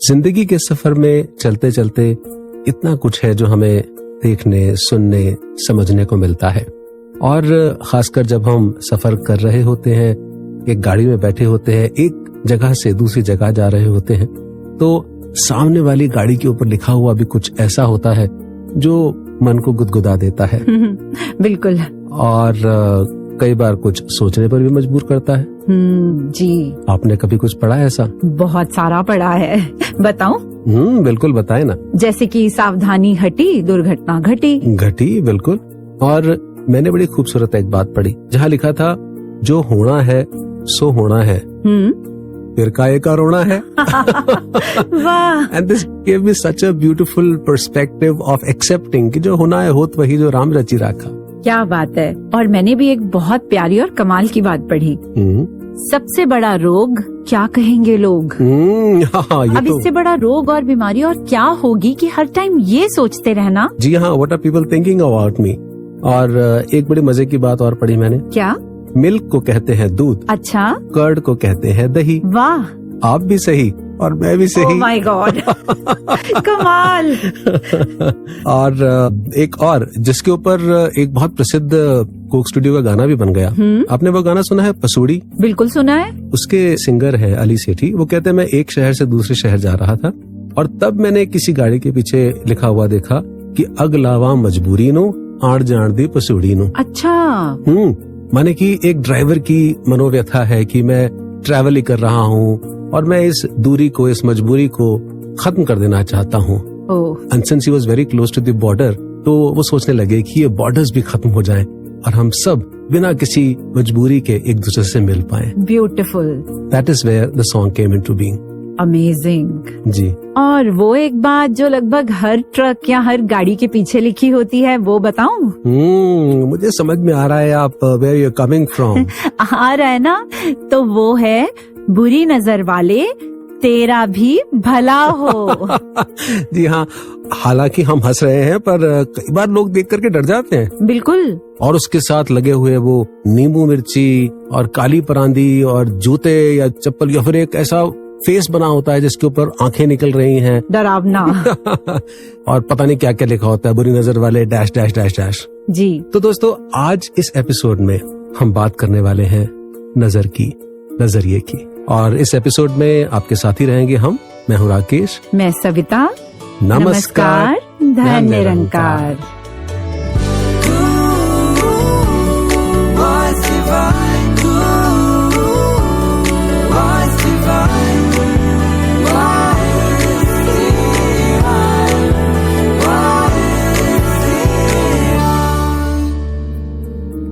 जिंदगी के सफर में चलते चलते इतना कुछ है जो हमें देखने, सुनने, समझने को मिलता है। और खासकर जब हम सफर कर रहे होते हैं, एक गाड़ी में बैठे होते हैं, एक जगह से दूसरी जगह जा रहे होते हैं, तो सामने वाली गाड़ी के ऊपर लिखा हुआ भी कुछ ऐसा होता है जो मन को गुदगुदा देता है। बिल्कुल। और कई बार कुछ सोचने पर भी मजबूर करता है। जी। आपने कभी कुछ पढ़ा है ऐसा? बहुत सारा पढ़ा है। बताऊं? बिल्कुल बताए ना। जैसे कि सावधानी हटी दुर्घटना घटी। बिल्कुल। और मैंने बड़ी खूबसूरत एक बात पढ़ी जहाँ लिखा था, जो होना है सो होना है, फिर काहे का रोना है। वाह। And this give me such a beautiful perspective of accepting कि जो होना है होत वही जो राम रची राखा। क्या बात है। और मैंने भी एक बहुत प्यारी और कमाल की बात पढ़ी। सबसे बड़ा रोग क्या कहेंगे लोग। अब इससे बड़ा रोग और बीमारी और क्या होगी कि हर टाइम ये सोचते रहना। जी हाँ, what are people thinking about me. और एक बड़ी मजे की बात और पढ़ी मैंने। क्या? मिल्क को कहते हैं दूध। अच्छा। कर्ड को कहते हैं दही। वाह। आप भी सही और मैं भी सही। Oh my God. कमाल। और एक और जिसके ऊपर एक बहुत प्रसिद्ध कोक स्टूडियो का गाना भी बन गया। आपने वो गाना सुना है, पसूड़ी? बिल्कुल सुना है। उसके सिंगर है अली सेठी। वो कहते हैं, मैं एक शहर से दूसरे शहर जा रहा था और तब मैंने किसी गाड़ी के पीछे लिखा हुआ देखा कि अगलावा मजबूरी नो आड़ जान दी पसूड़ी नो। अच्छा। माने कि एक ड्राइवर की मनोव्यथा है कि मैं ट्रैवल ही कर रहा हूँ और मैं इस दूरी को, इस मजबूरी को खत्म कर देना चाहता हूँ। And since he was very close to the border, तो वो सोचने लगे कि ये बॉर्डर्स भी खत्म हो जाएं और हम सब बिना किसी मजबूरी के एक दूसरे से मिल पाएं। Beautiful. That is where the song came into being. Amazing. जी। और वो एक बात जो लगभग हर ट्रक या हर गाड़ी के पीछे लिखी होती है, वो बताऊं? मुझे समझ में आ रहा है आप वेयर यू कमिंग फ्रॉम। आ रहा है ना? तो वो है, बुरी नजर वाले तेरा भी भला हो। जी हाँ, हालांकि हम हंस रहे हैं पर कई बार लोग देख करके डर जाते हैं। बिल्कुल। और उसके साथ लगे हुए वो नींबू मिर्ची और काली परांदी और जूते या चप्पल या फिर एक ऐसा फेस बना होता है जिसके ऊपर आंखें निकल रही हैं, डरावना। और पता नहीं क्या क्या लिखा होता है, बुरी नजर वाले डैश डैश डैश डैश। जी। तो दोस्तों, आज इस एपिसोड में हम बात करने वाले हैं नजर की, नजरिए की। और इस एपिसोड में आपके साथी रहेंगे हम। मैं हूँ राकेश। मैं सविता। नमस्कार। धन्य निरंकार।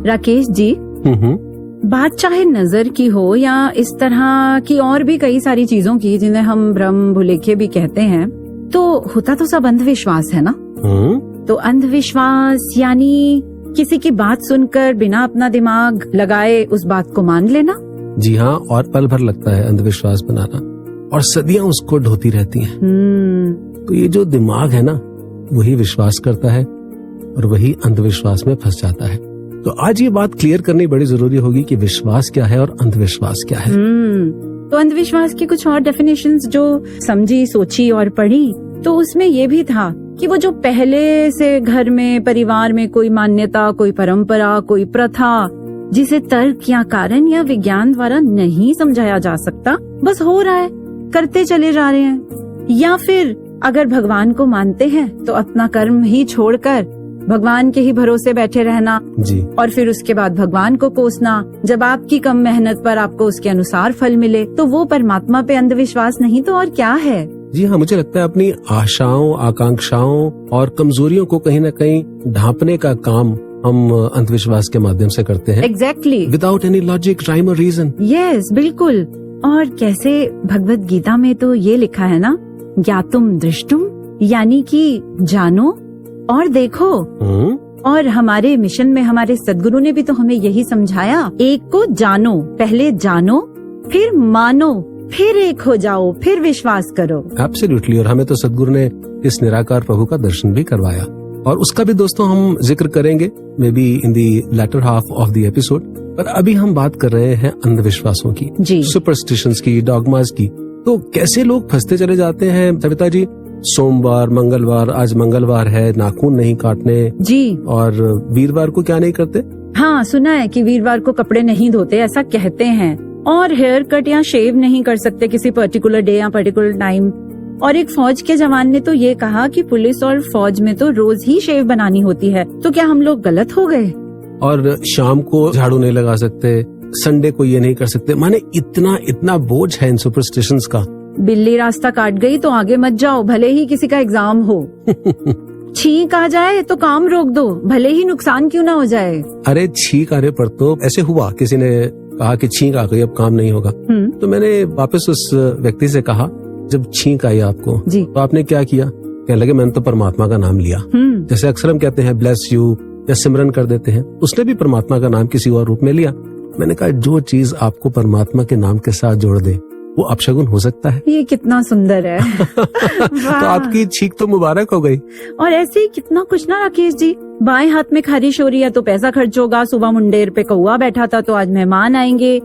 राकेश जी, बात चाहे नजर की हो या इस तरह की और भी कई सारी चीजों की जिन्हें हम भ्रम भुलेखे भी कहते हैं, तो होता तो सब अंधविश्वास है ना। तो अंधविश्वास यानी किसी की बात सुनकर बिना अपना दिमाग लगाए उस बात को मान लेना। जी हाँ, और पल भर लगता है अंधविश्वास बनाना और सदियां उसको ढोती रहती हैं। तो ये जो दिमाग है ना, वही विश्वास करता है और वही अंधविश्वास में फंस जाता है। तो आज ये बात क्लियर करनी बड़ी जरूरी होगी कि विश्वास क्या है और अंधविश्वास क्या है। तो अंधविश्वास की कुछ और डेफिनेशंस जो समझी, सोची और पढ़ी, तो उसमें ये भी था कि वो जो पहले से घर में, परिवार में कोई मान्यता, कोई परंपरा, कोई प्रथा जिसे तर्क या कारण या विज्ञान द्वारा नहीं समझाया जा सकता, बस हो रहा है, करते चले जा रहे हैं। या फिर अगर भगवान को मानते हैं तो अपना कर्म ही छोड़कर भगवान के ही भरोसे बैठे रहना जी। और फिर उसके बाद भगवान को कोसना जब आपकी कम मेहनत पर आपको उसके अनुसार फल मिले, तो वो परमात्मा पे अंधविश्वास नहीं तो और क्या है। जी हाँ, मुझे लगता है अपनी आशाओं, आकांक्षाओं और कमजोरियों को कहीं न कहीं ढांपने का काम हम अंधविश्वास के माध्यम से करते हैं। Exactly. Without any logic, rhyme और रीजन। यस, बिल्कुल। और कैसे भगवत गीता में तो ये लिखा है ना, ज्ञातुम दृष्टुम, यानी कि जानो और देखो। और हमारे मिशन में हमारे सद्गुरु ने भी तो हमें यही समझाया, एक को जानो, पहले जानो, फिर मानो, फिर एक हो जाओ, फिर विश्वास करो। एब्सोल्युटली। और हमें तो सद्गुरु ने इस निराकार प्रभु का दर्शन भी करवाया और उसका भी दोस्तों हम जिक्र करेंगे maybe in the later half of the episode. पर अभी हम बात कर रहे हैं अंधविश्वासों की, जी। सुपरस्टिशंस की, डॉगमास की। तो कैसे लोग फंसते चले जाते हैं सविता जी। सोमवार, मंगलवार, आज मंगलवार है, नाखून नहीं काटने जी, और वीरवार को क्या नहीं करते? हाँ सुना है कि वीरवार को कपड़े नहीं धोते, ऐसा कहते हैं। और हेयर कट या शेव नहीं कर सकते किसी पर्टिकुलर डे या पर्टिकुलर टाइम। और एक फौज के जवान ने तो ये कहा कि पुलिस और फौज में तो रोज ही शेव बनानी होती है। तो क्या हम लोग गलत हो गए? और शाम को झाड़ू नहीं लगा सकते, संडे को ये नहीं कर सकते। माने इतना बोझ है इन सुपरस्टिशंस का। बिल्ली रास्ता काट गई तो आगे मत जाओ, भले ही किसी का एग्जाम हो। छींक आ जाए तो काम रोक दो, भले ही नुकसान क्यों ना हो जाए। अरे छींक आने पर तो ऐसे हुआ, किसी ने कहा कि छींक आ गई, अब काम नहीं होगा। तो मैंने वापस उस व्यक्ति से कहा, जब छींक आई आपको जी, तो आपने क्या किया? कहने लगे मैंने तो परमात्मा का नाम लिया। जैसे अक्सर हम कहते हैं ब्लेस यू या सिमरन कर देते हैं, उसने भी परमात्मा का नाम किसी और रूप में लिया। मैंने कहा जो चीज आपको परमात्मा के नाम के साथ जोड़ दे वो अपशगुन हो सकता है। ये कितना सुंदर है। तो आपकी छींक तो मुबारक हो गई। और ऐसे ही कितना कुछ ना राकेश जी, बाएं हाथ में खारिश हो रही है तो पैसा खर्च होगा, सुबह मुंडेर पे कौआ बैठा था तो आज मेहमान आएंगे,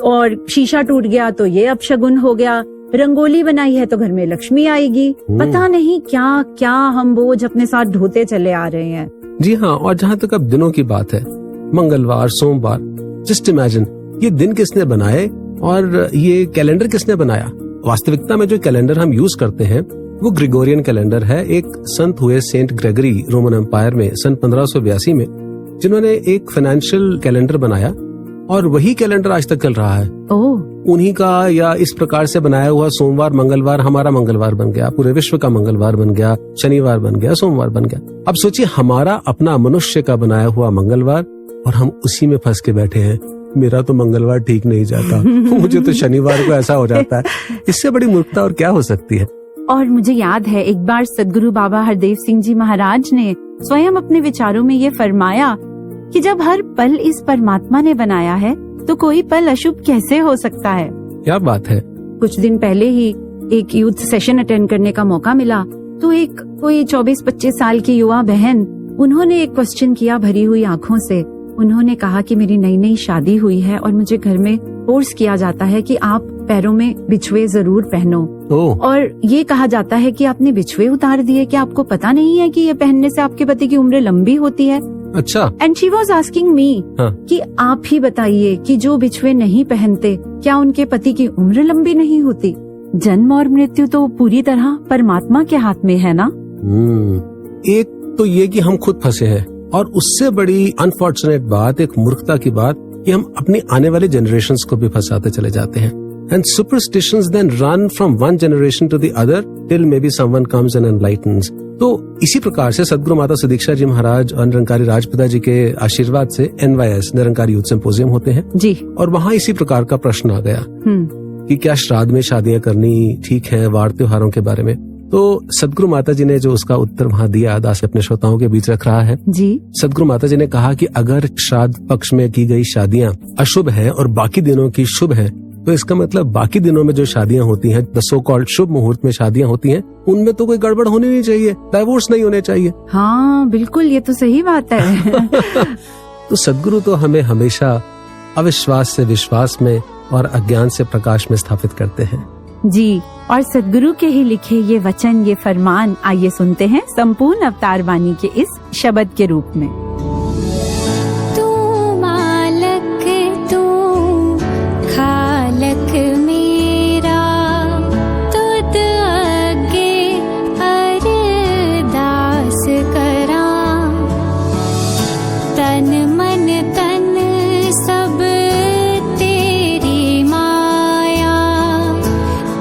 और शीशा टूट गया तो ये अपशगुन हो गया, रंगोली बनाई है तो घर में लक्ष्मी आएगी। पता नहीं क्या क्या हम बोझ अपने साथ ढोते चले आ रहे हैं। जी हाँ, और जहाँ तक अब दिनों की बात है, मंगलवार, सोमवार, जस्ट इमेजिन ये दिन किसने बनाए और ये कैलेंडर किसने बनाया? वास्तविकता में जो कैलेंडर हम यूज करते हैं वो ग्रिगोरियन कैलेंडर है। एक संत हुए सेंट ग्रेगरी रोमन एम्पायर में सन 1582 में, जिन्होंने एक फाइनेंशियल कैलेंडर बनाया और वही कैलेंडर आज तक चल रहा है। उन्हीं का या इस प्रकार से बनाया हुआ सोमवार, मंगलवार हमारा मंगलवार बन गया, पूरे विश्व का मंगलवार बन गया, शनिवार बन गया, सोमवार बन गया। अब सोचिए हमारा अपना मनुष्य का बनाया हुआ मंगलवार और हम उसी में फंस के बैठे हैं। मेरा तो मंगलवार ठीक नहीं जाता, मुझे तो शनिवार को ऐसा हो जाता है। इससे बड़ी मूर्खता और क्या हो सकती है? और मुझे याद है एक बार सदगुरु बाबा हरदेव सिंह जी महाराज ने स्वयं अपने विचारों में ये फरमाया कि जब हर पल इस परमात्मा ने बनाया है तो कोई पल अशुभ कैसे हो सकता है। क्या बात है। कुछ दिन पहले ही एक यूथ सेशन अटेंड करने का मौका मिला तो एक कोई 24-25 साल की युवा बहन, उन्होंने एक क्वेश्चन किया भरी हुई आंखों से। उन्होंने कहा कि मेरी नई नई शादी हुई है और मुझे घर में फोर्स किया जाता है कि आप पैरों में बिछुए जरूर पहनो, और ये कहा जाता है कि आपने बिछुए उतार दिए, क्या आपको पता नहीं है कि ये पहनने से आपके पति की उम्र लंबी होती है? अच्छा। And she was asking me कि आप ही बताइए कि जो बिछुए नहीं पहनते क्या उनके पति की उम्र लंबी नहीं होती? जन्म और मृत्यु तो पूरी तरह परमात्मा के हाथ में है ना। एक तो ये कि हम खुद फंसे हैं, और उससे बड़ी अनफॉर्चुनेट बात, एक मूर्खता की बात, कि हम अपनी आने वाले जनरेशंस को भी फंसाते चले जाते हैं। And superstitions then run from one generation to the other till maybe someone comes and enlightens. तो इसी प्रकार से सदगुरु माता सुदीक्षा जी महाराज और निरंकारी राजपिता जी के आशीर्वाद से NYS निरंकारी यूथ सिंपोजियम होते हैं जी, और वहाँ इसी प्रकार का प्रश्न आ गया कि क्या श्राद्ध में शादियां करनी ठीक है, वार त्योहारों के बारे में। तो सदगुरु माता जी ने जो उसका उत्तर वहाँ दिया, दास अपने श्रोताओं के बीच रख रहा है जी। सदगुरु माता जी ने कहा कि अगर श्राद्ध पक्ष में की गई शादियां अशुभ हैं और बाकी दिनों की शुभ हैं, तो इसका मतलब बाकी दिनों में जो शादियां होती हैं, द सो कॉल्ड शुभ मुहूर्त में शादियां होती हैं, उनमें तो कोई गड़बड़ होनी नहीं चाहिए, डाइवोर्स नहीं होने चाहिए। हाँ बिल्कुल, ये तो सही बात है। तो सदगुरु तो हमें हमेशा अविश्वास से विश्वास में और अज्ञान से प्रकाश में स्थापित करते हैं जी। और सदगुरु के ही लिखे ये वचन, ये फरमान, आइए सुनते हैं संपूर्ण अवतार वाणी के इस शब्द के रूप में। तू मालक, तू खालक मेरा, तुद आगे अरदास करा, तन मन तन सब तेरी माया,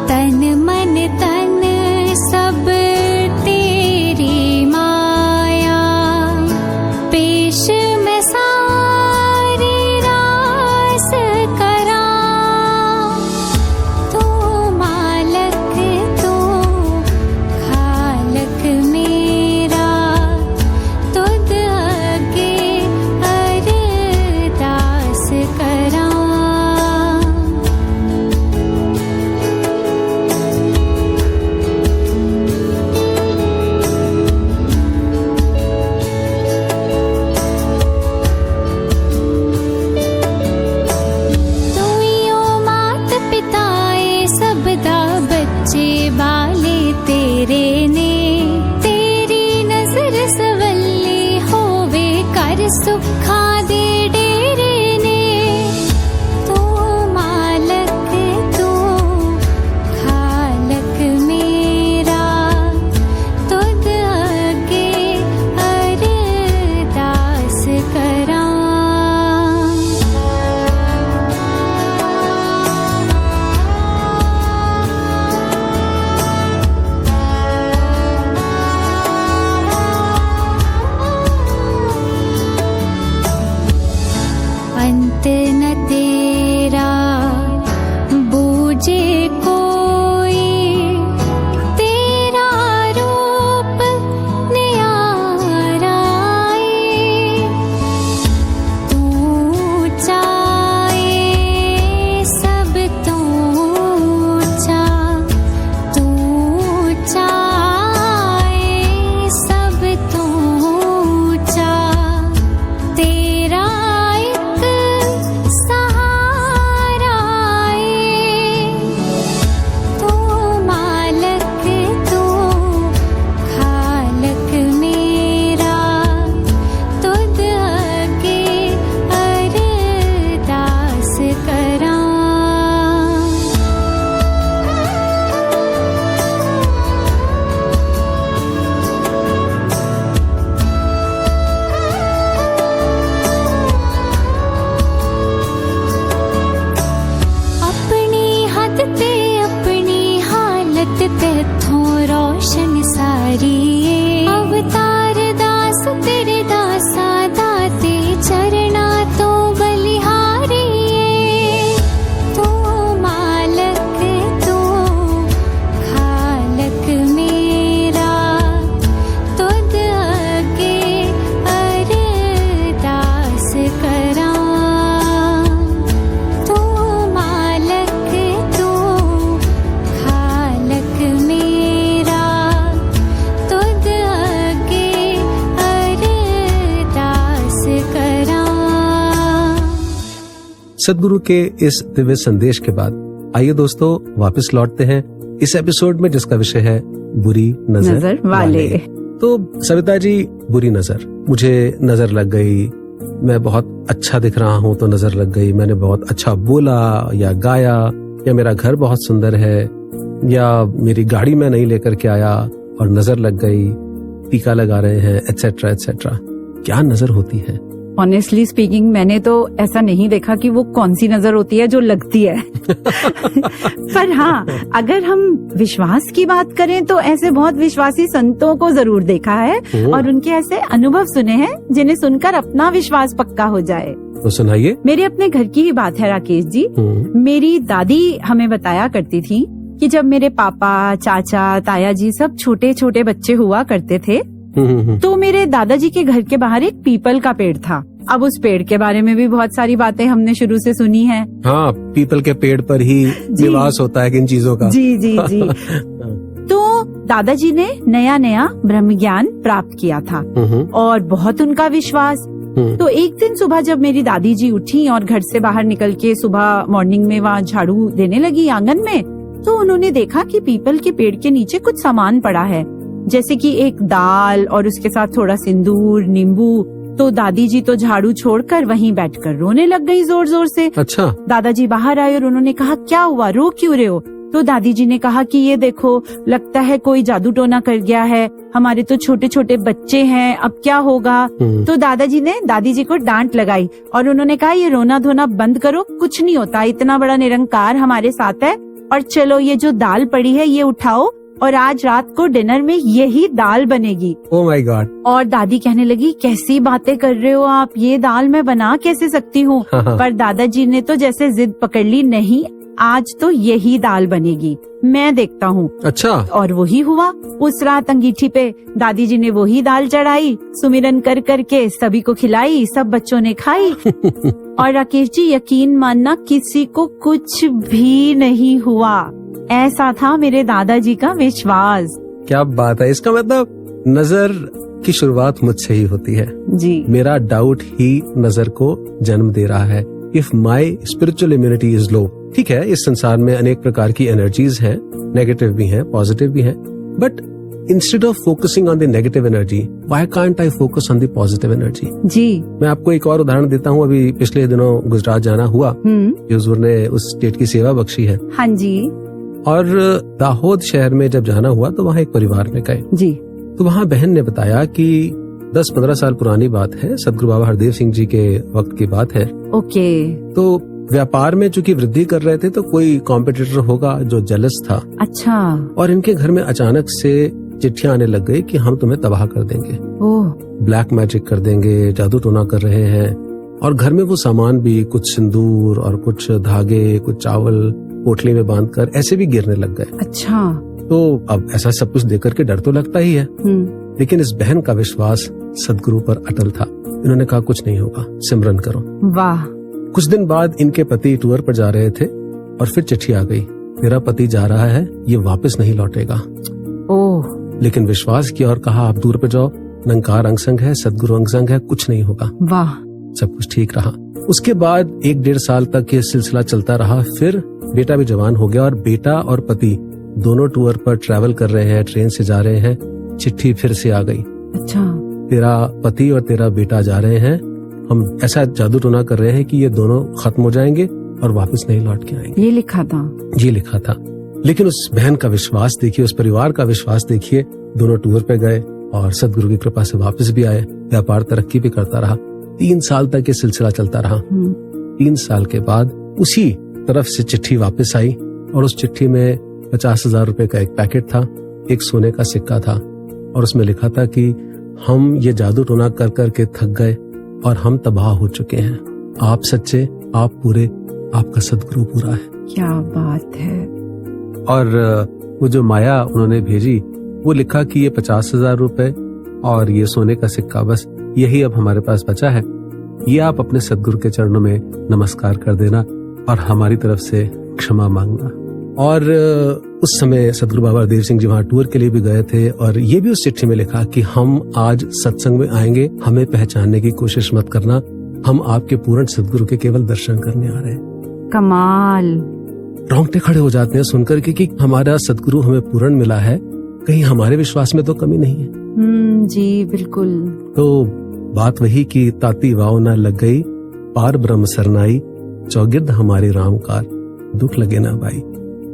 तन मन तन सब तेरी माया, पे सदगुरु के इस दिव्य संदेश के बाद आइए दोस्तों वापस लौटते हैं इस एपिसोड में, जिसका विषय है बुरी नजर वाले। तो सविता जी, बुरी नजर, मुझे नजर लग गई, मैं बहुत अच्छा दिख रहा हूँ तो नजर लग गई, मैंने बहुत अच्छा बोला या गाया, या मेरा घर बहुत सुंदर है, या मेरी गाड़ी में नहीं लेकर के आया और नजर लग गई, टीका लगा रहे हैं, एटसेट्रा एटसेट्रा। क्या नजर होती है? ऑनेस्टली स्पीकिंग, मैंने तो ऐसा नहीं देखा कि वो कौन सी नजर होती है जो लगती है। पर हाँ, अगर हम विश्वास की बात करें तो ऐसे बहुत विश्वासी संतों को जरूर देखा है और उनके ऐसे अनुभव सुने हैं जिन्हें सुनकर अपना विश्वास पक्का हो जाए। तो सुनाइए। मेरे अपने घर की ही बात है राकेश जी। मेरी दादी हमें बताया करती थी कि जब मेरे पापा, चाचा, ताया जी सब छोटे छोटे बच्चे हुआ करते थे तो मेरे दादाजी के घर के बाहर एक पीपल का पेड़ था। अब उस पेड़ के बारे में भी बहुत सारी बातें हमने शुरू से सुनी हैं। हाँ, पीपल के पेड़ पर ही निवास होता है किन चीजों का। जी जी जी। तो दादाजी ने नया नया ब्रह्म ज्ञान प्राप्त किया था और बहुत उनका विश्वास। तो एक दिन सुबह जब मेरी दादी जी उठी और घर से बाहर निकल के सुबह मॉर्निंग में वहाँ झाड़ू देने लगी आंगन में, तो उन्होंने देखा कि पीपल के पेड़ के नीचे कुछ सामान पड़ा है, जैसे कि एक दाल और उसके साथ थोड़ा सिंदूर, नींबू। तो दादी जी तो झाड़ू छोड़कर वहीं बैठकर रोने लग गई जोर जोर से। अच्छा। दादाजी बाहर आए और उन्होंने कहा, क्या हुआ, रो क्यों रहे हो? तो दादी जी ने कहा कि ये देखो, लगता है कोई जादू टोना कर गया है, हमारे तो छोटे छोटे बच्चे हैं, अब क्या होगा? तो दादाजी ने दादी जी को डांट लगाई और उन्होंने कहा, ये रोना धोना बंद करो, कुछ नहीं होता, इतना बड़ा निरंकार हमारे साथ है, और चलो ये जो दाल पड़ी है ये उठाओ और आज रात को डिनर में यही दाल बनेगी। Oh my God. और दादी कहने लगी, कैसी बातें कर रहे हो आप, ये दाल मैं बना कैसे सकती हूँ? पर दादाजी ने तो जैसे जिद पकड़ ली, नहीं आज तो यही दाल बनेगी, मैं देखता हूँ। अच्छा। और वही हुआ। उस रात अंगीठी पे दादी जी ने वही दाल चढ़ाई, सुमिरन कर करके सभी को खिलाई, सब बच्चों ने खाई। और राकेश जी, यकीन मानना, किसी को कुछ भी नहीं हुआ। ऐसा था मेरे दादाजी का विश्वास। क्या बात है। इसका मतलब नजर की शुरुआत मुझसे ही होती है जी। मेरा डाउट ही नजर को जन्म दे रहा है। If my spiritual immunity is low, ठीक है, इस संसार में अनेक प्रकार की एनर्जीज हैं, नेगेटिव भी हैं, पॉजिटिव भी हैं, but instead of focusing on the negative energy, why can't I focus on the positive energy? जी। मैं आपको एक और उदाहरण देता हूँ। अभी पिछले दिनों गुजरात जाना हुआ, हुजूर ने उस स्टेट की सेवा बख्शी है। हाँ जी। और दाहोद शहर में जब जाना हुआ तो वहाँ एक परिवार में गए जी। तो वहाँ बहन ने बताया कि 10-15 साल पुरानी बात है, सदगुरु बाबा हरदेव सिंह जी के वक्त की बात है। ओके। तो व्यापार में चूंकि वृद्धि कर रहे थे तो कोई कॉम्पिटिटर होगा जो जेलस था। अच्छा। और इनके घर में अचानक से चिट्ठियां आने लग गई कि हम तुम्हें तबाह कर देंगे, ब्लैक मैजिक कर देंगे, जादू टोना कर रहे हैं। और घर में वो सामान भी, कुछ सिंदूर और कुछ धागे, कुछ चावल पोटली में बांधकर ऐसे भी गिरने लग गए। अच्छा। तो अब ऐसा सब कुछ देख करके डर तो लगता ही है, लेकिन इस बहन का विश्वास सदगुरु पर अटल था। इन्होंने कहा कुछ नहीं होगा, सिमरन करो। वाह। कुछ दिन बाद इनके पति टूर पर जा रहे थे और फिर चिट्ठी आ गई, मेरा पति जा रहा है, ये वापस नहीं लौटेगा। ओह। लेकिन विश्वास किया और कहा आप दूर पे जाओ, निरंकार अंग संग है, सदगुरु अंग संग है, कुछ नहीं होगा। वाह। सब कुछ ठीक रहा। उसके बाद 1-1.5 साल तक ये सिलसिला चलता रहा। फिर बेटा भी जवान हो गया और बेटा और पति दोनों टूर पर ट्रैवल कर रहे हैं, ट्रेन से जा रहे हैं। चिट्ठी फिर से आ गई। अच्छा। तेरा पति और तेरा बेटा जा रहे हैं, हम ऐसा जादू टोना कर रहे हैं कि ये दोनों खत्म हो जाएंगे और वापस नहीं लौट के आएंगे। ये लिखा था। ये लिखा था। लेकिन उस बहन का विश्वास देखिए, उस परिवार का विश्वास देखिए। दोनों टूर पे गए और सदगुरु की कृपा से वापस भी आए। व्यापार तरक्की भी करता रहा। 3 साल तक ये सिलसिला चलता रहा। 3 साल के बाद उसी तरफ से चिट्ठी वापस आई और उस चिट्ठी में 50,000 रुपए का एक पैकेट था, एक सोने का सिक्का था और उसमें लिखा था कि हम ये जादू टोना कर करके थक गए और हम तबाह हो चुके हैं। आप सच्चे, आप पूरे, आपका सदगुरु पूरा है। क्या बात है। और वो जो माया उन्होंने भेजी, वो लिखा कि ये 50,000 रुपए और ये सोने का सिक्का, बस यही अब हमारे पास बचा है। ये आप अपने सदगुरु के चरणों में नमस्कार कर देना और हमारी तरफ से क्षमा मांगना। और उस समय सदगुरु बाबा हरदेव सिंह जी वहाँ टूर के लिए भी गए थे और ये भी उस चिट्ठी में लिखा कि हम आज सत्संग में आएंगे, हमें पहचानने की कोशिश मत करना, हम आपके पूर्ण सदगुरु के केवल दर्शन करने आ रहे हैं। कमाल। रोंगटे खड़े हो जाते हैं सुनकर के कि हमारा सदगुरु हमें पूर्ण मिला है, कहीं हमारे विश्वास में तो कमी नहीं है। जी बिल्कुल। तो बात वही कि ताती वाव न लग गई, पार ब्रह्म सरनाई, चौगिर्द हमारी रामकार, दुख लगे ना भाई।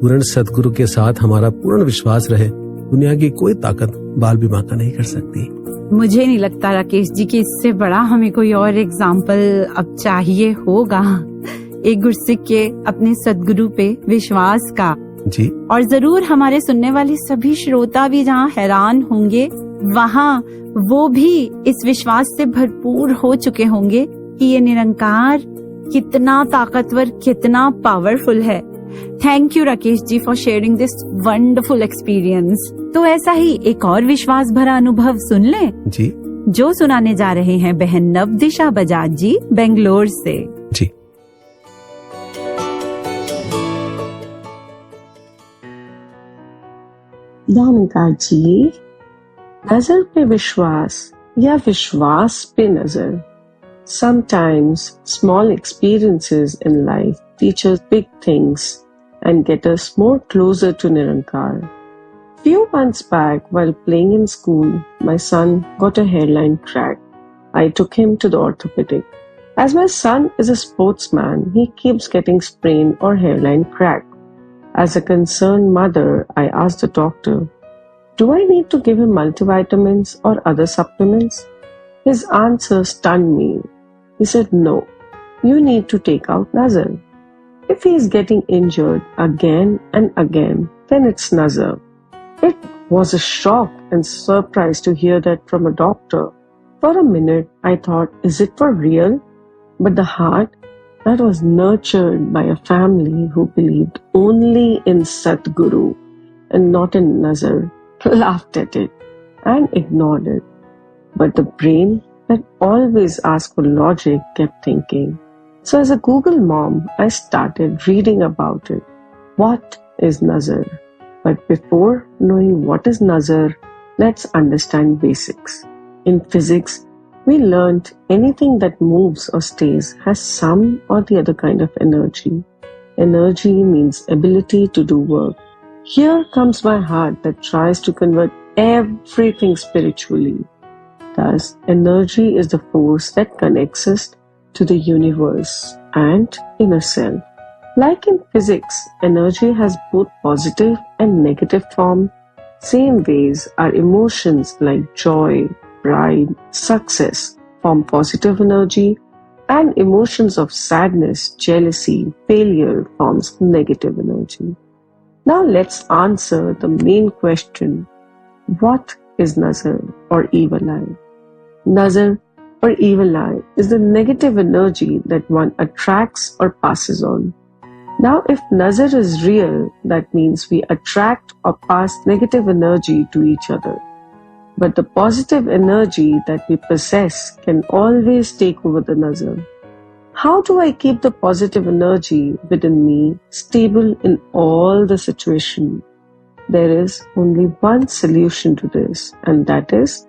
पूर्ण सदगुरु के साथ हमारा पूर्ण विश्वास रहे, दुनिया की कोई ताकत बाल भी बांका नहीं कर सकती। मुझे नहीं लगता राकेश जी कि इससे बड़ा हमें कोई और एग्जाम्पल अब चाहिए होगा एक गुरसिक के अपने सदगुरु पे विश्वास का। जी। और जरूर हमारे सुनने वाले सभी श्रोता भी जहाँ हैरान होंगे, वहाँ वो भी इस विश्वास से भरपूर हो चुके होंगे कि ये निरंकार कितना ताकतवर, कितना पावरफुल है। Thank you Rakesh ji for sharing this wonderful experience. तो ऐसा ही एक और विश्वास भरा अनुभव सुन लें जी, जो सुनाने जा रहे हैं बहन नवदिशा बजाज जी बेंगलोर से। जी। दानिका जी, नजर पे विश्वास या विश्वास पे नजर। Sometimes small experiences in life teach us big things and get us more closer to Nirankar. Few months back, while playing in school, my son got a hairline crack. I took him to the orthopedic. As my son is a sportsman, he keeps getting sprain or hairline crack. As a concerned mother, I asked the doctor, do I need to give him multivitamins or other supplements? His answer stunned me. He said, no, you need to take out nazar. If he is getting injured again and again, then it's nazar. It was a shock and surprise to hear that from a doctor. For a minute, I thought, is it for real? But the heart that was nurtured by a family who believed only in Satguru and not in nazar laughed at it and ignored it. But the brain that always asked for logic kept thinking. So as a Google mom, I started reading about it. What is nazar? But before knowing what is nazar, let's understand basics. In physics, we learned anything that moves or stays has some or the other kind of energy. Energy means ability to do work. Here comes my heart that tries to convert everything spiritually. Thus, energy is the force that connects us to the universe and inner self. Like in physics, energy has both positive and negative form. Same ways, our emotions like joy, pride, success form positive energy, and emotions of sadness, jealousy, failure forms negative energy. Now let's answer the main question. What is nazar or evil eye? Nazar or evil eye is the negative energy that one attracts or passes on. Now if nazar is real, that means we attract or pass negative energy to each other. But the positive energy that we possess can always take over the nazar. How do I keep the positive energy within me stable in all the situation? There is only one solution to this, and that is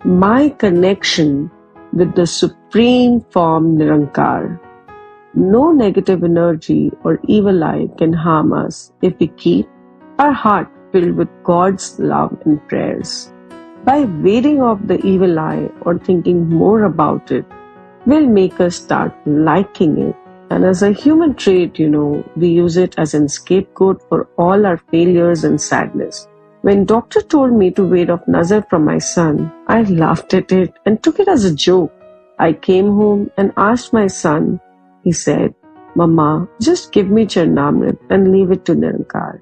my connection with the Supreme Form Nirankar. No negative energy or evil eye can harm us if we keep our heart filled with God's love and prayers. By warding off the evil eye or thinking more about it, will make us start liking it. And as a human trait, we use it as a scapegoat for all our failures and sadness. When doctor told me to ward off nazar from my son, I laughed at it and took it as a joke. I came home and asked my son. He said, Mama, just give me Charnamrit and leave it to Nirankar.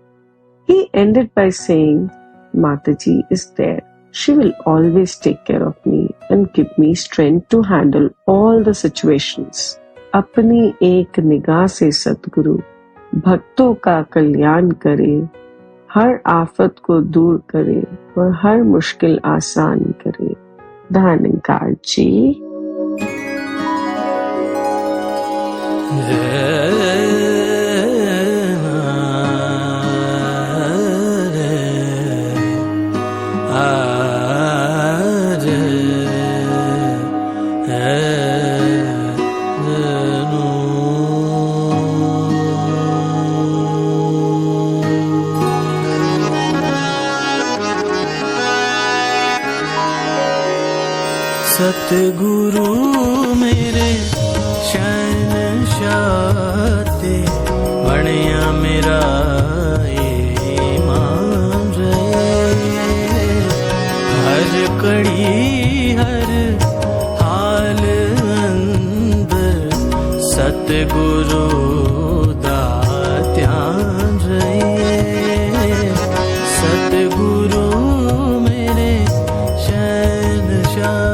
He ended by saying, Mataji is there. She will always take care of me and give me strength to handle all the situations. अपनी एक निगाह से सतगुरु भक्तों का कल्याण करे, हर आफत को दूर करे और हर मुश्किल आसान करे। दानिकार जी। सतगुरु मेरे शहनशाह ते बणिया मेरा ईमान रहे। हर कड़ी हर हाल अंदर सतगुरु दा ध्यान रहे। सतगुरु मेरे शहनशाह।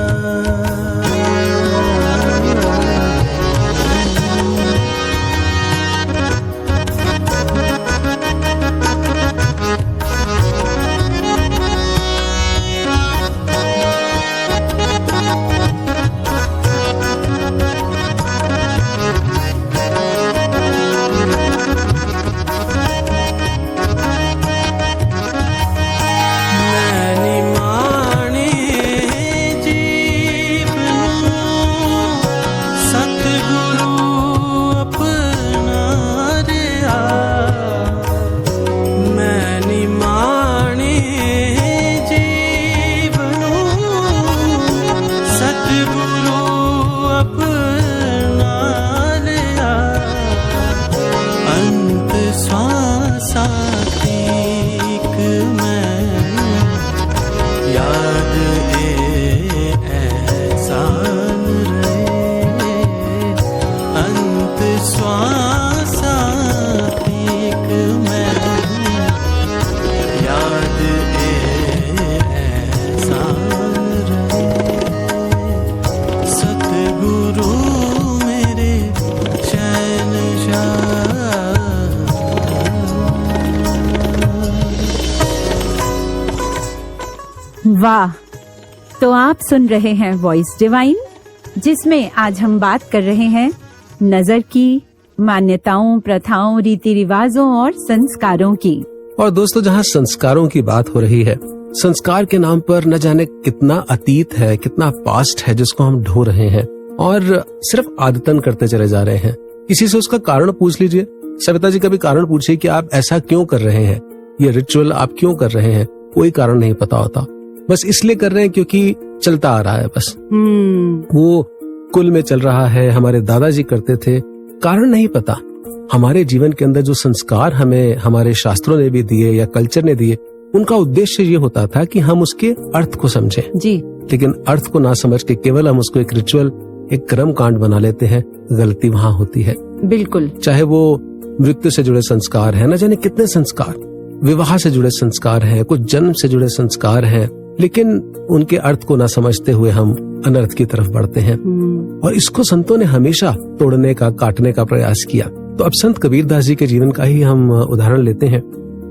वाह। तो आप सुन रहे हैं वॉइस डिवाइन, जिसमें आज हम बात कर रहे हैं नजर की, मान्यताओं, प्रथाओं, रीति रिवाजों और संस्कारों की। और दोस्तों, जहाँ संस्कारों की बात हो रही है, संस्कार के नाम पर न जाने कितना अतीत है, कितना पास्ट है जिसको हम ढो रहे हैं और सिर्फ आदतन करते चले जा रहे हैं। किसी से उसका कारण पूछ लीजिए। सविता जी, कभी कारण पूछिए कि आप ऐसा क्यों कर रहे हैं, ये रिचुअल आप क्यों कर रहे हैं। कोई कारण नहीं पता होता, बस इसलिए कर रहे हैं क्योंकि चलता आ रहा है। बस वो कुल में चल रहा है, हमारे दादाजी करते थे, कारण नहीं पता। हमारे जीवन के अंदर जो संस्कार हमें हमारे शास्त्रों ने भी दिए या कल्चर ने दिए, उनका उद्देश्य ये होता था कि हम उसके अर्थ को समझें जी। लेकिन अर्थ को ना समझ के केवल हम उसको एक रिचुअल, एक कर्म कांड बना लेते हैं। गलती वहाँ होती है। बिल्कुल। चाहे वो मृत्यु से जुड़े संस्कार है, न जाने कितने संस्कार, विवाह से जुड़े संस्कार हैं, कुछ जन्म से जुड़े संस्कार हैं, लेकिन उनके अर्थ को ना समझते हुए हम अनर्थ की तरफ बढ़ते हैं। और इसको संतों ने हमेशा तोड़ने का, काटने का प्रयास किया। तो अब संत कबीरदास जी के जीवन का ही हम उदाहरण लेते हैं।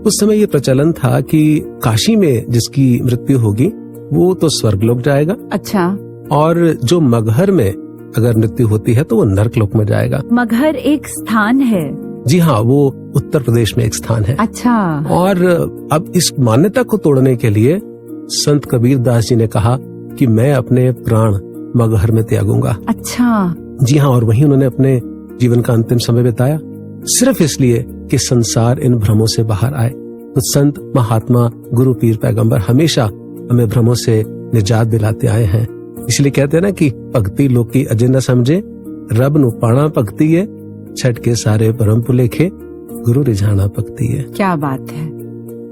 उस समय ये प्रचलन था कि काशी में जिसकी मृत्यु होगी वो तो स्वर्गलोक जाएगा। अच्छा। और जो मगहर में अगर मृत्यु होती है तो वो नरकलोक में जाएगा। मगहर एक स्थान है? जी हाँ, वो उत्तर प्रदेश में एक स्थान है। अच्छा। और अब इस मान्यता को तोड़ने के लिए संत कबीरदास जी ने कहा कि मैं अपने प्राण मगहर में त्यागूंगा। अच्छा। जी हाँ, और वहीं उन्होंने अपने जीवन का अंतिम समय बिताया, सिर्फ इसलिए कि संसार इन भ्रमों से बाहर आए। तो संत, महात्मा, गुरु, पीर, पैगंबर हमेशा हमें भ्रमों से निजात दिलाते आए हैं। इसलिए कहते हैं ना कि भक्ति लोग की अजे न समझे, रब नु पाना भक्ति है, छठ के सारे परम पुलेखे, गुरु रिझाना भक्ति है। क्या बात है।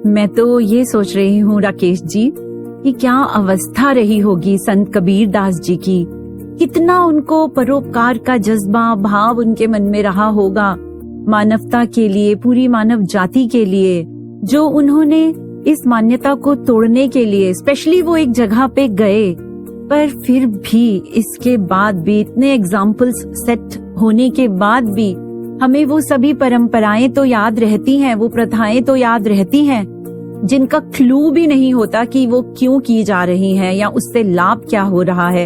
मैं तो ये सोच रही हूँ राकेश जी कि क्या अवस्था रही होगी संत कबीरदास जी की, कितना उनको परोपकार का जज्बा, भाव उनके मन में रहा होगा, मानवता के लिए, पूरी मानव जाति के लिए, जो उन्होंने इस मान्यता को तोड़ने के लिए स्पेशली वो एक जगह पे गए। पर फिर भी इसके बाद भी, इतने एग्जाम्पल्स सेट होने के बाद भी, हमें वो सभी परंपराएं तो याद रहती हैं, वो प्रथाएं तो याद रहती हैं, जिनका क्लू भी नहीं होता कि वो क्यों की जा रही हैं या उससे लाभ क्या हो रहा है।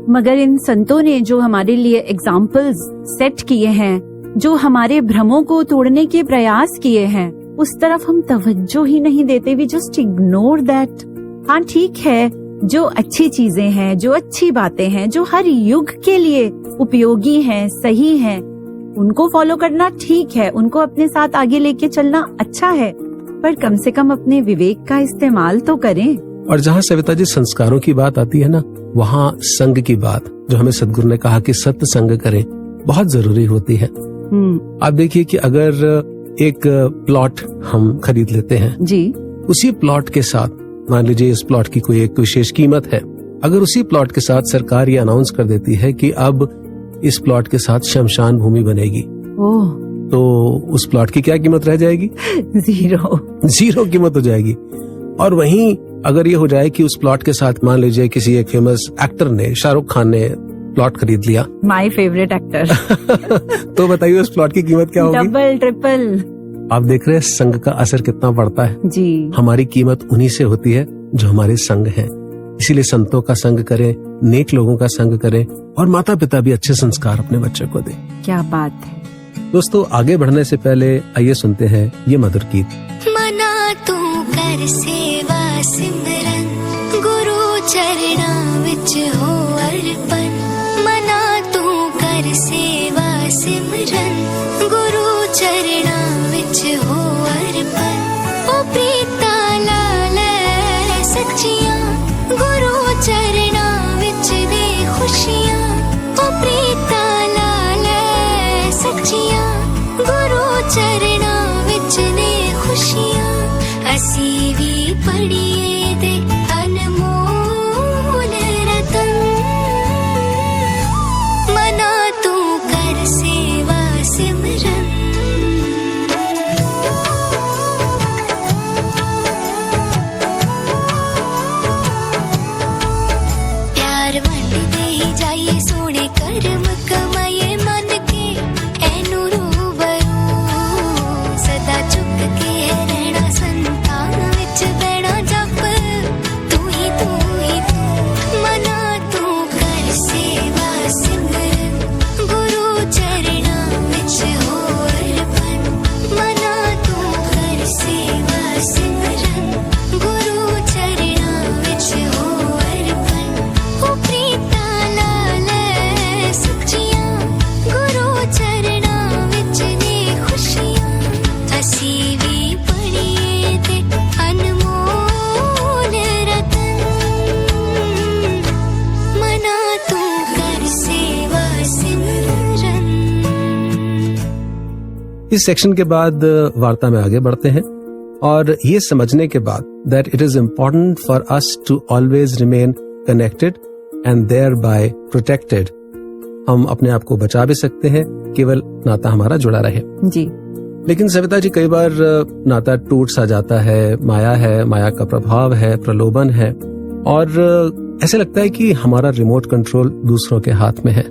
मगर इन संतों ने जो हमारे लिए एग्जाम्पल्स सेट किए हैं, जो हमारे भ्रमों को तोड़ने के प्रयास किए हैं, उस तरफ हम तवज्जो ही नहीं देते। We just ignore that. हाँ ठीक है, जो अच्छी चीजें हैं, जो अच्छी बातें हैं, जो हर युग के लिए उपयोगी हैं, सही हैं, उनको फॉलो करना ठीक है, उनको अपने साथ आगे लेके चलना अच्छा है, पर कम से कम अपने विवेक का इस्तेमाल तो करें। और जहाँ सविता जी संस्कारों की बात आती है ना, वहाँ संग की बात, जो हमें सदगुरु ने कहा कि सत्य संग करें, बहुत जरूरी होती है। आप देखिए कि अगर एक प्लॉट हम खरीद लेते हैं जी, उसी प्लॉट के साथ, मान लीजिए इस प्लॉट की कोई एक विशेष कीमत है, अगर उसी प्लॉट के साथ सरकार ये अनाउंस कर देती है कि अब इस प्लॉट के साथ शमशान भूमि बनेगी, ओह, तो उस प्लॉट की क्या कीमत रह जाएगी? जीरो कीमत हो जाएगी। और वहीं अगर ये हो जाए कि उस प्लॉट के साथ मान लीजिए किसी एक फेमस एक्टर ने, शाहरुख खान ने प्लॉट खरीद लिया, माय फेवरेट एक्टर तो बताइए उस प्लॉट की कीमत क्या होगी? Double triple. आप देख रहे हैं संग का असर कितना पड़ता है जी। हमारी कीमत उन्हीं से होती है जो हमारे संग हैं। इसीलिए संतों का संग करें, नेक लोगों का संग करें, और माता पिता भी अच्छे संस्कार अपने बच्चे को दें। क्या बात है। दोस्तों, आगे बढ़ने से पहले आइए सुनते हैं ये मधुर गीत। मना तू कर सेवा सिमरन, गुरु चरणा विच हो अर्पण। मना तू कर सेवा सिमरन, गुरु चरणा विच हो अर्पण। ओ प्रीता लाल सच्चियां, गुरु चरणा विच दे खुशियां। ओ प्रीता लाल सच्चियां, गुरु चरणा विच दे खुशियां। असी भी पढ़िए दे अनमोल रतन, मना तू कर सेवा सिमरन। प्यार वंडदे ही जाइए सोने कर्म कमाइए मन के एनू रूबरू। सदा चुप के रहना संतान विच बैठा जप, तू ही तू ही तू। मना तू कर सेवा सिमरन, गुरु चरणा विच हो अर्पण। मना तू कर सेवा सिमरन, गुरु चरणा विच हो अर्पण। ओ प्रीता लाल सच्चियां, गुरु चरणा विच दे खुशियां। असी भी पढ़िए ते अनमोल रतन, मना तू कर सेवा सिमरन। इस सेक्शन के बाद वार्ता में आगे बढ़ते हैं, और ये समझने के बाद that it is important for us to always remain connected and thereby protected. हम अपने आप को बचा भी सकते हैं, केवल नाता हमारा जुड़ा रहे। जी। लेकिन सविता जी, कई बार नाता टूट सा जाता है, माया का प्रभाव है, प्रलोभन है, और ऐसे लगता है कि हमारा रिमोट कंट्रोल दूसरों के हाथ में है।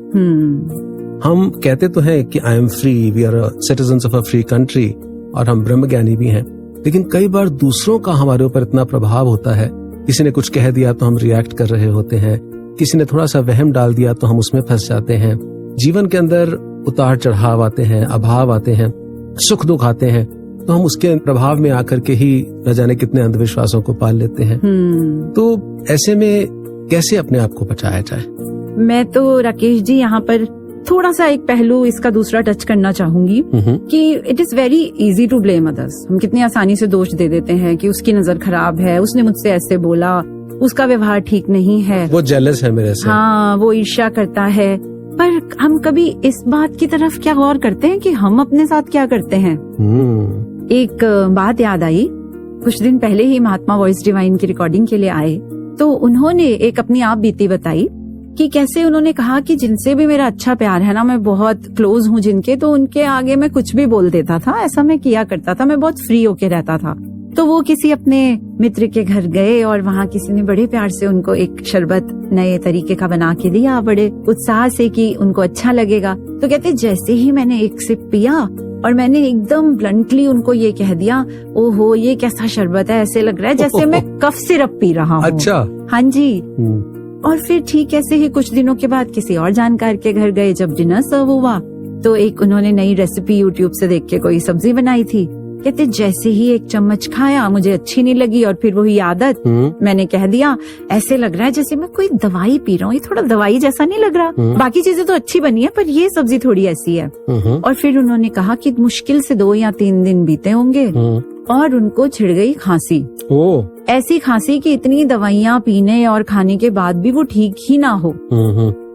हम कहते तो हैं कि I am free, we are citizens of a free country, और हम ब्रह्मज्ञानी भी हैं, लेकिन कई बार दूसरों का हमारे ऊपर इतना प्रभाव होता है, किसी ने कुछ कह दिया तो हम रिएक्ट कर रहे होते हैं, किसी ने थोड़ा सा वहम डाल दिया तो हम उसमें फंस जाते हैं। जीवन के अंदर उतार चढ़ाव आते हैं, अभाव आते हैं, सुख दुख आते हैं, तो हम उसके प्रभाव में आकर के ही न जाने कितने अंधविश्वासों को पाल लेते हैं। तो ऐसे में कैसे अपने आप को बचाया जाए? मैं तो राकेश जी यहाँ पर थोड़ा सा एक पहलू इसका दूसरा टच करना चाहूंगी कि it is very easy to blame others. हम कितनी आसानी से दोष दे देते हैं कि उसकी नजर खराब है, उसने मुझसे ऐसे बोला, उसका व्यवहार ठीक नहीं है, वो जेलस है मेरे से, हाँ वो ईर्ष्या करता है। पर हम कभी इस बात की तरफ क्या गौर करते हैं कि हम अपने साथ क्या करते हैं? एक बात याद आई, कुछ दिन पहले ही महात्मा वॉइस डिवाइन की रिकॉर्डिंग के लिए आए, तो उन्होंने एक अपनी आप बीती बताई कि कैसे उन्होंने कहा कि जिनसे भी मेरा अच्छा प्यार है ना, मैं बहुत क्लोज हूँ जिनके, तो उनके आगे मैं कुछ भी बोल देता था, ऐसा मैं किया करता था, मैं बहुत फ्री होके रहता था। तो वो किसी अपने मित्र के घर गए और वहाँ किसी ने बड़े प्यार से उनको एक शरबत नए तरीके का बना के दिया, बड़े उत्साह से कि उनको अच्छा लगेगा। तो कहते जैसे ही मैंने एक सिप पिया और मैंने एकदम ब्लंटली उनको ये कह दिया, ओहो ये कैसा शरबत है, ऐसे लग रहा है जैसे मैं कफ सिरप पी रहा हूँ। अच्छा। हाँ जी। और फिर ठीक ऐसे ही कुछ दिनों के बाद किसी और जानकार के घर गए, जब डिनर सर्व हुआ तो एक उन्होंने नई रेसिपी यूट्यूब से देख के कोई सब्जी बनाई थी, कहते जैसे ही एक चम्मच खाया मुझे अच्छी नहीं लगी और फिर वही आदत मैंने कह दिया ऐसे लग रहा है जैसे मैं कोई दवाई पी रहा हूँ, ये थोड़ा दवाई जैसा नहीं लग रहा। बाकी चीजें तो अच्छी बनी है पर ये सब्जी थोड़ी ऐसी है। और फिर उन्होंने कहा कि मुश्किल से 2 या 3 दिन बीते होंगे और उनको छिड़ गई खांसी। ऐसी खांसी कि इतनी दवाइयाँ पीने और खाने के बाद भी वो ठीक ही ना हो।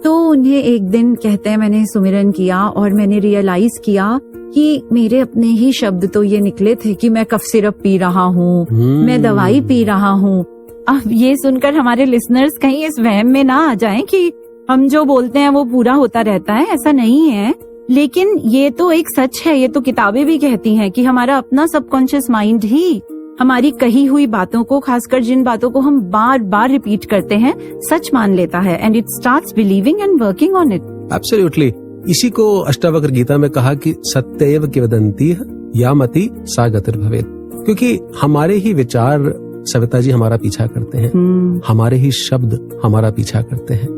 तो उन्हें एक दिन कहते हैं मैंने सुमिरन किया और मैंने रियलाइज किया कि मेरे अपने ही शब्द तो ये निकले थे कि मैं कफ सिरप पी रहा हूँ, मैं दवाई पी रहा हूँ। अब ये सुनकर हमारे लिसनर्स कहीं इस वहम में ना आ जाएं कि हम जो बोलते हैं वो पूरा होता रहता है, ऐसा नहीं है। लेकिन ये तो एक सच है, ये तो किताबें भी कहती हैं कि हमारा अपना सबकॉन्शियस माइंड ही हमारी कही हुई बातों को, खासकर जिन बातों को हम बार बार रिपीट करते हैं, सच मान लेता है and it starts believing and working on it. Absolutely. इसी को अष्टावक्र गीता में कहा कि सत्यैव किवदन्ति या मति सा गतिर्भवेत्, क्योंकि हमारे ही विचार सविता जी हमारा पीछा करते हैं, हमारे ही शब्द हमारा पीछा करते हैं।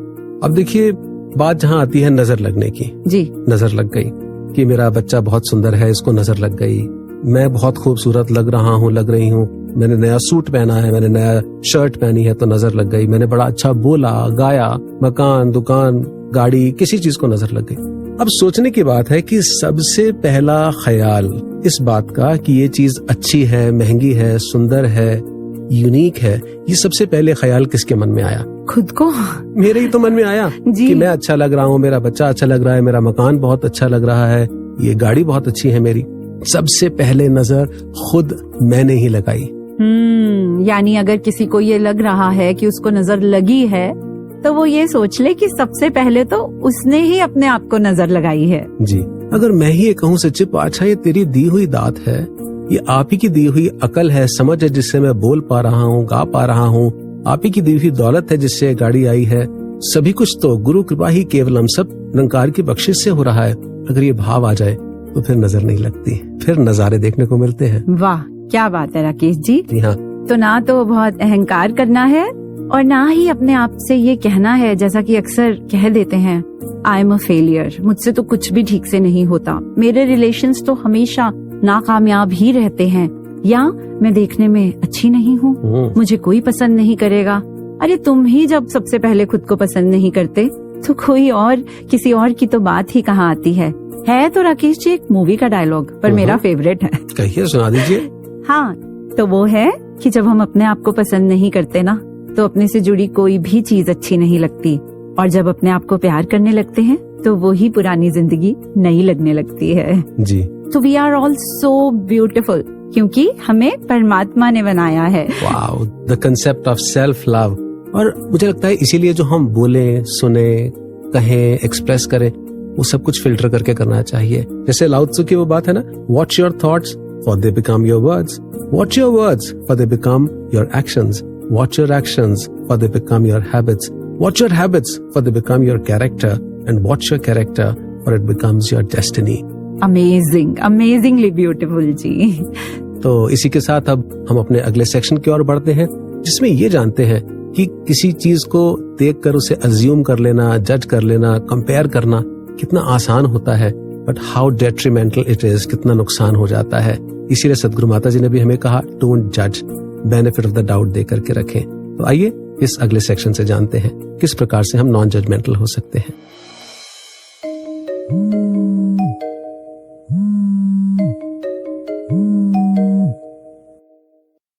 अब देखिए बात जहाँ आती है नजर लगने की, जी नजर लग गई कि मेरा बच्चा बहुत सुंदर है, इसको नजर लग गई, मैं बहुत खूबसूरत लग रहा हूँ, लग रही हूँ, मैंने नया सूट पहना है, मैंने नया शर्ट पहनी है तो नजर लग गई, मैंने बड़ा अच्छा बोला गाया, मकान दुकान गाड़ी किसी चीज को नजर लग गई। अब सोचने की बात है कि सबसे पहला ख्याल इस बात का कि ये चीज अच्छी है, महंगी है, सुंदर है, यूनिक है, ये सबसे पहले ख्याल किसके मन में आया? खुद को। मेरे ही तो मन में आया कि मैं अच्छा लग रहा हूँ, मेरा बच्चा अच्छा लग रहा है, मेरा मकान बहुत अच्छा लग रहा है, ये गाड़ी बहुत अच्छी है मेरी। सबसे पहले नजर खुद मैंने ही लगाई। यानी अगर किसी को ये लग रहा है कि उसको नजर लगी है तो वो ये सोच ले कि सबसे पहले तो उसने ही अपने आप को नजर लगाई है। जी, अगर मैं ही ये कहूँ सचिप, अच्छा ये तेरी दी हुई दात है, ये आप ही की दी हुई अकल है, समझ है जिससे मैं बोल पा रहा हूँ, गा पा रहा हूँ, आप ही की दी हुई दौलत है जिससे गाड़ी आई है, सभी कुछ तो गुरु कृपा ही केवलम, सब निरंकार की बख्शिश से हो रहा है। अगर ये भाव आ जाए तो फिर नजर नहीं लगती, फिर नजारे देखने को मिलते हैं। वाह क्या बात है राकेश जी। हाँ, तो ना तो बहुत अहंकार करना है और ना ही अपने आप से ये कहना है जैसा कि अक्सर कह देते हैं आई एम अ फेलियर, मुझसे तो कुछ भी ठीक से नहीं होता, मेरे रिलेशंस तो हमेशा नाकामयाब ही रहते हैं, या मैं देखने में अच्छी नहीं हूँ, मुझे कोई पसंद नहीं करेगा। अरे तुम ही जब सबसे पहले खुद को पसंद नहीं करते तो कोई और किसी और की तो बात ही कहाँ आती है तो राकेश जी एक मूवी का डायलॉग पर मेरा फेवरेट है। कहिए, सुना दीजिए। हाँ, तो वो है कि जब हम अपने आप को पसंद नहीं करते ना तो अपने से जुड़ी कोई भी चीज अच्छी नहीं लगती, और जब अपने आप को प्यार करने लगते हैं तो वो ही पुरानी जिंदगी नई लगने लगती है। जी, तो we are all so beautiful क्योंकि हमें परमात्मा ने बनाया है। Wow, the concept of self love. और मुझे लगता है इसीलिए जो हम बोले, सुने, कहें, एक्सप्रेस करें, वो सब कुछ फिल्टर करके करना चाहिए। जैसे लाओ त्सु की वो बात है ना, watch your thoughts for they become your words, watch your words for they become your actions, watch your actions for they become your habits, watch your habits for they become your character, and watch your character for it becomes your destiny. Amazing, amazingly beautiful जी। तो इसी के साथ अब हम अपने अगले section की ओर बढ़ते हैं, जिसमें ये जानते हैं कि किसी चीज को देखकर उसे अज्यूम कर लेना, जज कर लेना, कंपेयर करना कितना आसान होता है, but how detrimental it is, कितना नुकसान हो जाता है। इसीलिए सदगुरु माता जी ने भी हमें कहा डोंट जज, बेनिफिट ऑफ द डाउट दे करके रखें। तो आइए इस अगले सेक्शन से जानते हैं किस प्रकार से हम नॉन जजमेंटल हो सकते हैं।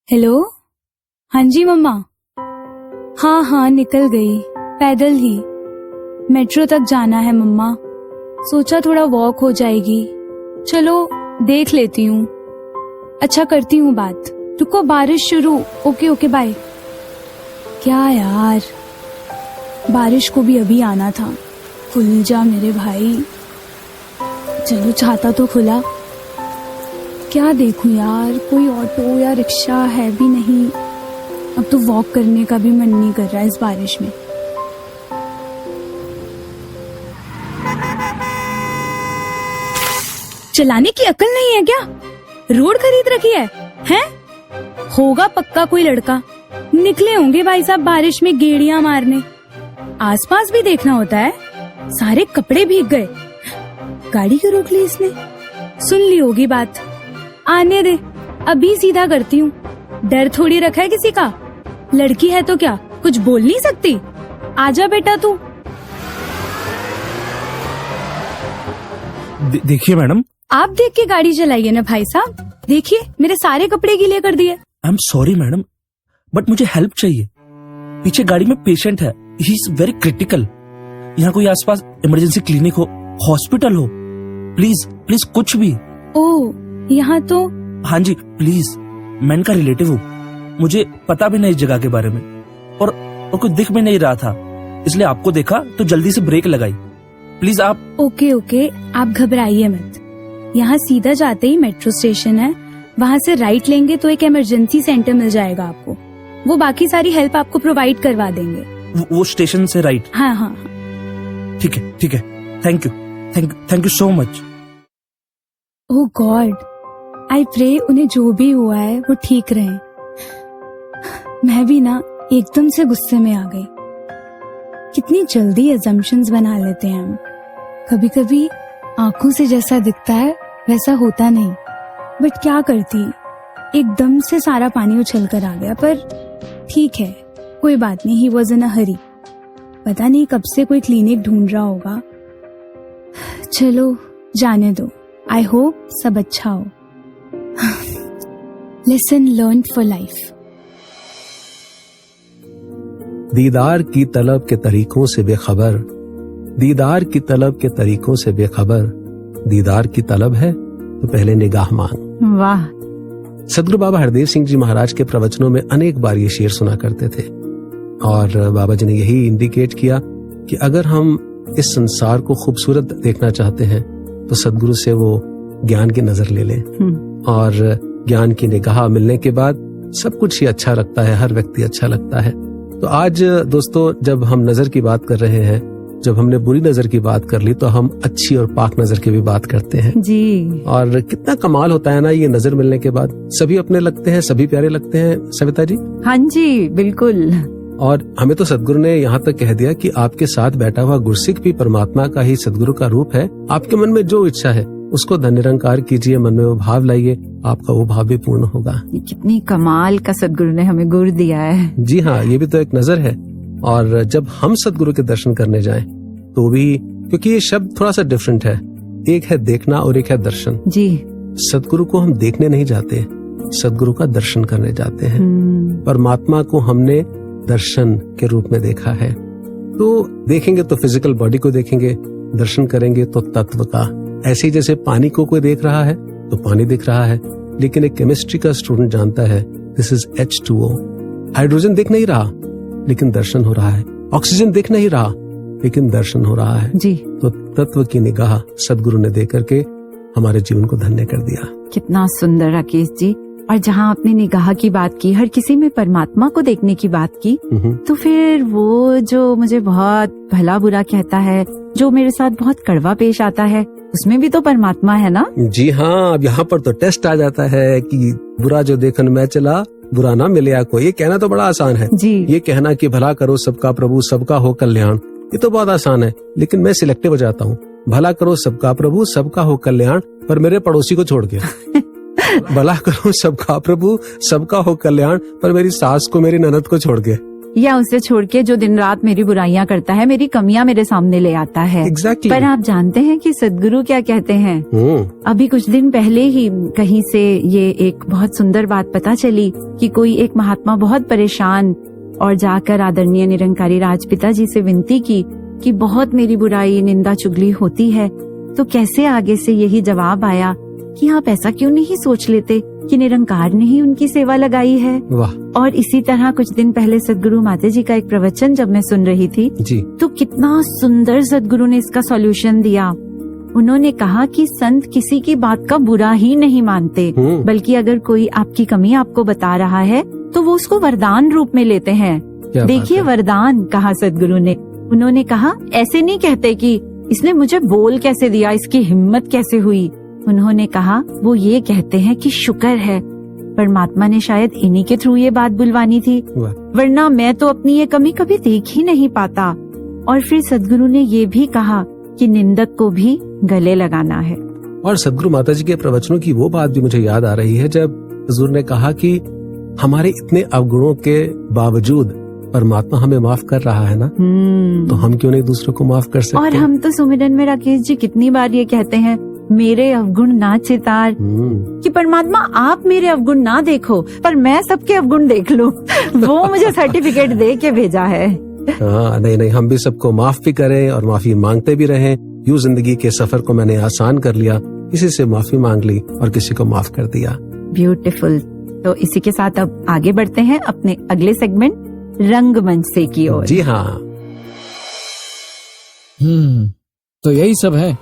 हेलो, हाँ जी मम्मा। हाँ निकल गई, पैदल ही, मेट्रो तक जाना है मम्मा, सोचा थोड़ा वॉक हो जाएगी, चलो देख लेती हूँ। अच्छा करती हूँ बात, रुको बारिश शुरू, ओके बाय। क्या यार, बारिश को भी अभी आना था, खुल जा मेरे भाई। चलो छाता तो खुला, क्या देखूं यार, कोई ऑटो या रिक्शा है भी नहीं। अब तो वॉक करने का भी मन नहीं कर रहा है इस बारिश में। चलाने की अकल नहीं है क्या? रोड खरीद रखी है? हैं? होगा पक्का कोई लड़का, निकले होंगे भाई साहब बारिश में गेड़ियां मारने। आसपास भी देखना होता है, सारे कपड़े भीग गए। गाड़ी क्यों रोक ली इसने? सुन ली होगी बात, आने दे, अभी सीधा करती हूँ। डर थोड़ी रखा है किसी का। लड़की है तो क्या कुछ बोल नहीं सकती? आजा बेटा तू। देखिए मैडम, आप देख के गाड़ी चलाइए ना भाई साहब। देखिए मेरे सारे कपड़े गीले कर दिए। I am sorry madam, but मुझे हेल्प चाहिए। पीछे गाड़ी में पेशेंट है, ही इज वेरी क्रिटिकल। यहाँ कोई आसपास इमरजेंसी क्लिनिक हो, हॉस्पिटल हो, प्लीज प्लीज कुछ भी। ओ, यहाँ तो हाँ जी प्लीज, मैं इनका रिलेटिव हूँ। मुझे पता भी नहीं इस जगह के बारे में, और कुछ दिख भी नहीं रहा था, इसलिए आपको देखा तो जल्दी से ब्रेक लगाई। प्लीज आप। ओके, आप घबराइए मत। यहाँ सीधा जाते ही मेट्रो स्टेशन है, वहाँ से राइट लेंगे तो एक इमरजेंसी सेंटर मिल जाएगा आपको। वो बाकी सारी हेल्प आपको प्रोवाइड करवा देंगे। वो स्टेशन से राइट? हाँ। ठीक है, thank you so much. Oh god, I pray उन्हें जो भी हुआ है वो ठीक रहे। मैं भी ना एकदम से गुस्से में आ गई। कितनी जल्दी अजम्पशंस बना लेते हैं हम। कभी कभी आंखों से जैसा दिखता है वैसा होता नहीं, बट क्या करती, एकदम से सारा पानी उछल कर आ गया। पर ठीक है, कोई बात नहीं, ही वॉज इन अ हरी। पता नहीं कब से कोई क्लिनिक ढूंढ रहा होगा। चलो जाने दो, आई होप सब अच्छा हो। Lesson learn for life. दीदार की तलब के तरीकों से बेखबर, दीदार की तलब के तरीकों से बेखबर, दीदार की तलब है तो पहले निगाह मांग। वाह। सदगुरु बाबा हरदेव सिंह जी महाराज के प्रवचनों में अनेक बार ये शेर सुना करते थे, और बाबा जी ने यही इंडिकेट किया कि अगर हम इस संसार को खूबसूरत देखना चाहते हैं तो सदगुरु से वो ज्ञान की नजर ले लें, और ज्ञान की निगाह मिलने के बाद सब कुछ ही अच्छा लगता है, हर व्यक्ति अच्छा लगता है। तो आज दोस्तों, जब हम नजर की बात कर रहे हैं, जब हमने बुरी नजर की बात कर ली, तो हम अच्छी और पाक नजर की भी बात करते हैं जी। और कितना कमाल होता है ना ये नजर मिलने के बाद, सभी अपने लगते हैं, सभी प्यारे लगते हैं। सविता जी? हाँ जी, बिल्कुल। और हमें तो सदगुरु ने यहाँ तक कह दिया कि आपके साथ बैठा हुआ गुरसिख भी परमात्मा का ही सदगुरु का रूप है। आपके मन में जो इच्छा है उसको धन निरंकार कीजिए, मन में वो भाव लाइए, आपका वो भाव भी पूर्ण होगा। ये कितनी कमाल का सदगुरु ने हमें गुर दिया है। जी हाँ, ये भी तो एक नजर है। और जब हम सदगुरु के दर्शन करने जाएं तो भी, क्योंकि ये शब्द थोड़ा सा डिफरेंट है, एक है देखना और एक है दर्शन। जी। सदगुरु को हम देखने नहीं जाते, सदगुरु का दर्शन करने जाते हैं। परमात्मा को हमने दर्शन के रूप में देखा है। तो देखेंगे तो फिजिकल बॉडी को देखेंगे, दर्शन करेंगे तो तत्व का। ऐसे ही जैसे पानी को कोई देख रहा है तो पानी दिख रहा है, लेकिन एक केमिस्ट्री का स्टूडेंट जानता है दिस इज H2O। हाइड्रोजन दिख नहीं रहा लेकिन दर्शन हो रहा है, ऑक्सीजन दिख नहीं रहा लेकिन दर्शन हो रहा है जी। तो तत्व की निगाह सदगुरु ने दे करके हमारे जीवन को धन्य कर दिया। कितना सुंदर राकेश जी। और जहाँ आपने निगाह की बात की, हर किसी में परमात्मा को देखने की बात की, तो फिर वो जो मुझे बहुत भला बुरा कहता है, जो मेरे साथ बहुत कड़वा पेश आता है, उसमें भी तो परमात्मा है ना? जी हाँ, अब यहाँ पर तो टेस्ट आ जाता है कि बुरा जो देखन मैं चला, बुरा ना मिले आपको। ये कहना तो बड़ा आसान है जी। ये कहना कि भला करो सबका प्रभु सबका हो कल्याण, ये तो बहुत आसान है, लेकिन मैं सिलेक्टिव हो जाता हूँ। भला करो सबका प्रभु सबका हो कल्याण, पर मेरे पड़ोसी को छोड़ के। भला करो सबका प्रभु सबका हो कल्याण, पर मेरी सास को, मेरी ननद को छोड़ के, या उसे छोड़ के जो दिन रात मेरी बुराइयां करता है, मेरी कमियां मेरे सामने ले आता है। Exactly. पर आप जानते हैं कि सदगुरु क्या कहते हैं? अभी कुछ दिन पहले ही कहीं से ये एक बहुत सुंदर बात पता चली कि कोई एक महात्मा बहुत परेशान, और जाकर आदरणीय निरंकारी राजपिता जी से विनती की कि बहुत मेरी बुराई निंदा चुगली होती है। तो कैसे आगे से यही जवाब आया कि आप ऐसा क्यों नहीं सोच लेते कि निरंकार ने ही उनकी सेवा लगाई है। वाह। और इसी तरह कुछ दिन पहले सदगुरु माता जी का एक प्रवचन जब मैं सुन रही थी जी, तो कितना सुंदर सदगुरु ने इसका सॉल्यूशन दिया। उन्होंने कहा कि संत किसी की बात का बुरा ही नहीं मानते, बल्कि अगर कोई आपकी कमी आपको बता रहा है तो वो उसको वरदान रूप में लेते हैं। देखिए वरदान कहा सदगुरु ने। उन्होंने कहा ऐसे नहीं कहते कि इसने मुझे बोल कैसे दिया, इसकी हिम्मत कैसे हुई। उन्होंने कहा वो ये कहते हैं कि शुक्र है परमात्मा ने शायद इन्हीं के थ्रू ये बात बुलवानी थी, वरना मैं तो अपनी ये कमी कभी देख ही नहीं पाता। और फिर सदगुरु ने ये भी कहा कि निंदक को भी गले लगाना है। और सदगुरु माताजी के प्रवचनों की वो बात भी मुझे याद आ रही है जब हुजूर ने कहा कि हमारे इतने अवगुणों के बावजूद परमात्मा हमें माफ कर रहा है ना, तो हम क्यों नहीं दूसरों को माफ कर सकते। और हम तो सुमिरन में राकेश जी कितनी बार ये कहते हैं, मेरे अवगुण ना चितार, कि परमात्मा आप मेरे अवगुण ना देखो पर मैं सबके अवगुण देख लूं। वो मुझे सर्टिफिकेट दे के भेजा है। हाँ, नहीं, हम भी सबको माफ भी करें और माफी मांगते भी रहें। यूं जिंदगी के सफर को मैंने आसान कर लिया, किसी से माफी मांग ली और किसी को माफ कर दिया। ब्यूटीफुल। तो इसी के साथ अब आगे बढ़ते हैं अपने अगले सेगमेंट रंगमंच से की ओर। जी हाँ। तो यही सब है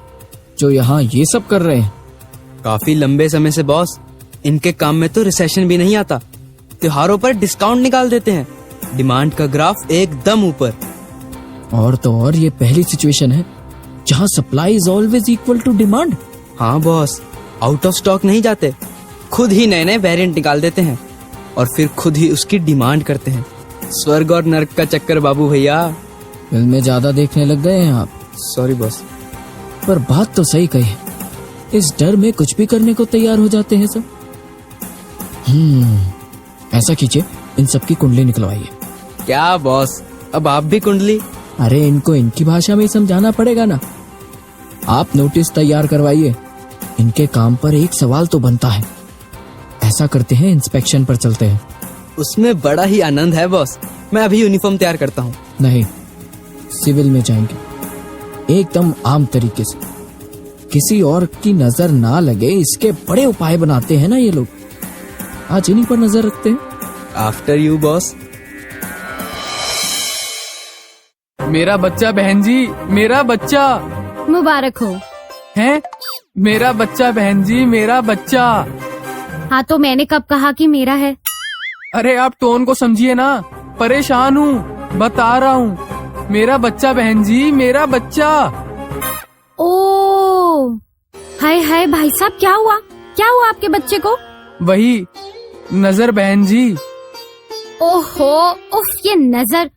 जो यहाँ ये सब कर रहे हैं। काफी लंबे समय से बॉस, इनके काम में तो रिसेशन भी नहीं आता। त्योहारों पर डिस्काउंट निकाल देते हैं, डिमांड का ग्राफ एकदम ऊपर। और तो और ये पहली सिचुएशन है जहाँ supply is always equal to demand. हाँ बॉस, आउट ऑफ स्टॉक नहीं जाते, खुद ही नए नए वेरिएंट निकाल देते हैं और फिर खुद ही उसकी डिमांड करते हैं। स्वर्ग और नर्क का चक्कर बाबू भैया। फिल्में ज्यादा देखने लग गए हैं आप। Sorry boss. पर बात तो सही कही है, इस डर में कुछ भी करने को तैयार हो जाते हैं सब। ऐसा कीजिए, इन सबकी कुंडली निकलवाइए। क्या बॉस, अब आप भी कुंडली? अरे इनको इनकी भाषा में ही समझाना पड़ेगा ना। आप नोटिस तैयार करवाइए, इनके काम पर एक सवाल तो बनता है। ऐसा करते हैं, इंस्पेक्शन पर चलते हैं। उसमें बड़ा ही आनंद है बॉस। मैं अभी यूनिफॉर्म तैयार करता हूँ। नहीं, सिविल में जाएंगे, एकदम आम तरीके से, किसी और की नजर ना लगे इसके बड़े उपाय बनाते हैं ना ये लोग। आज इन्हीं पर नजर रखते हैं। After you boss. मेरा बच्चा बहन जी, मेरा बच्चा। मुबारक हो। है मेरा बच्चा बहन जी, मेरा बच्चा। हाँ तो मैंने कब कहा कि मेरा है? अरे आप टोन को समझिए ना, परेशान हूँ, बता रहा हूँ। मेरा बच्चा बहन जी, मेरा बच्चा। ओ हाय हाय भाई साहब, क्या हुआ? क्या हुआ आपके बच्चे को? वही नजर बहन जी। ओहो उफ, ये नजर।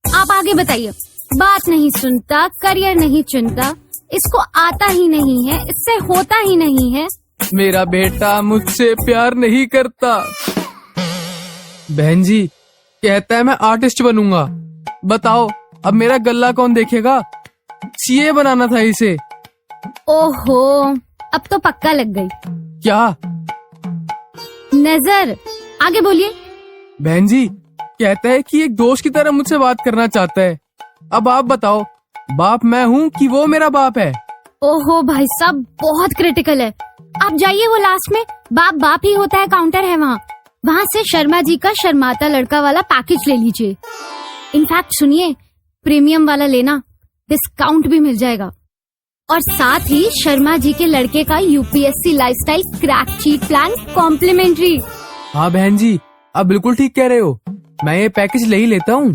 आप आगे बताइए। बात नहीं सुनता, करियर नहीं चुनता, इसको आता ही नहीं है, इससे होता ही नहीं है। मेरा बेटा मुझसे प्यार नहीं करता। बहन जी कहता है मैं आर्टिस्ट बनूंगा। बताओ अब मेरा गल्ला कौन देखेगा? सीए बनाना था इसे। ओहो, अब तो पक्का लग गई। क्या? नजर। आगे बोलिए। बहन जी कहता है कि एक दोस्त की तरह मुझसे बात करना चाहता है। अब आप बताओ, बाप मैं हूँ कि वो मेरा बाप है? ओहो भाई साहब, बहुत क्रिटिकल है। आप जाइए, वो लास्ट में बाप बाप ही होता है, काउंटर है वहाँ से शर्मा जी का शर्माता लड़का वाला पैकेज ले लीजिए। इनफैक्ट सुनिए, प्रीमियम वाला लेना, डिस्काउंट भी मिल जाएगा। और साथ ही शर्मा जी के लड़के का UPSC lifestyle crack cheat plan complimentary. हाँ बहन जी, आप बिल्कुल ठीक कह रहे हो। मैं ये पैकेज ले ही लेता हूँ।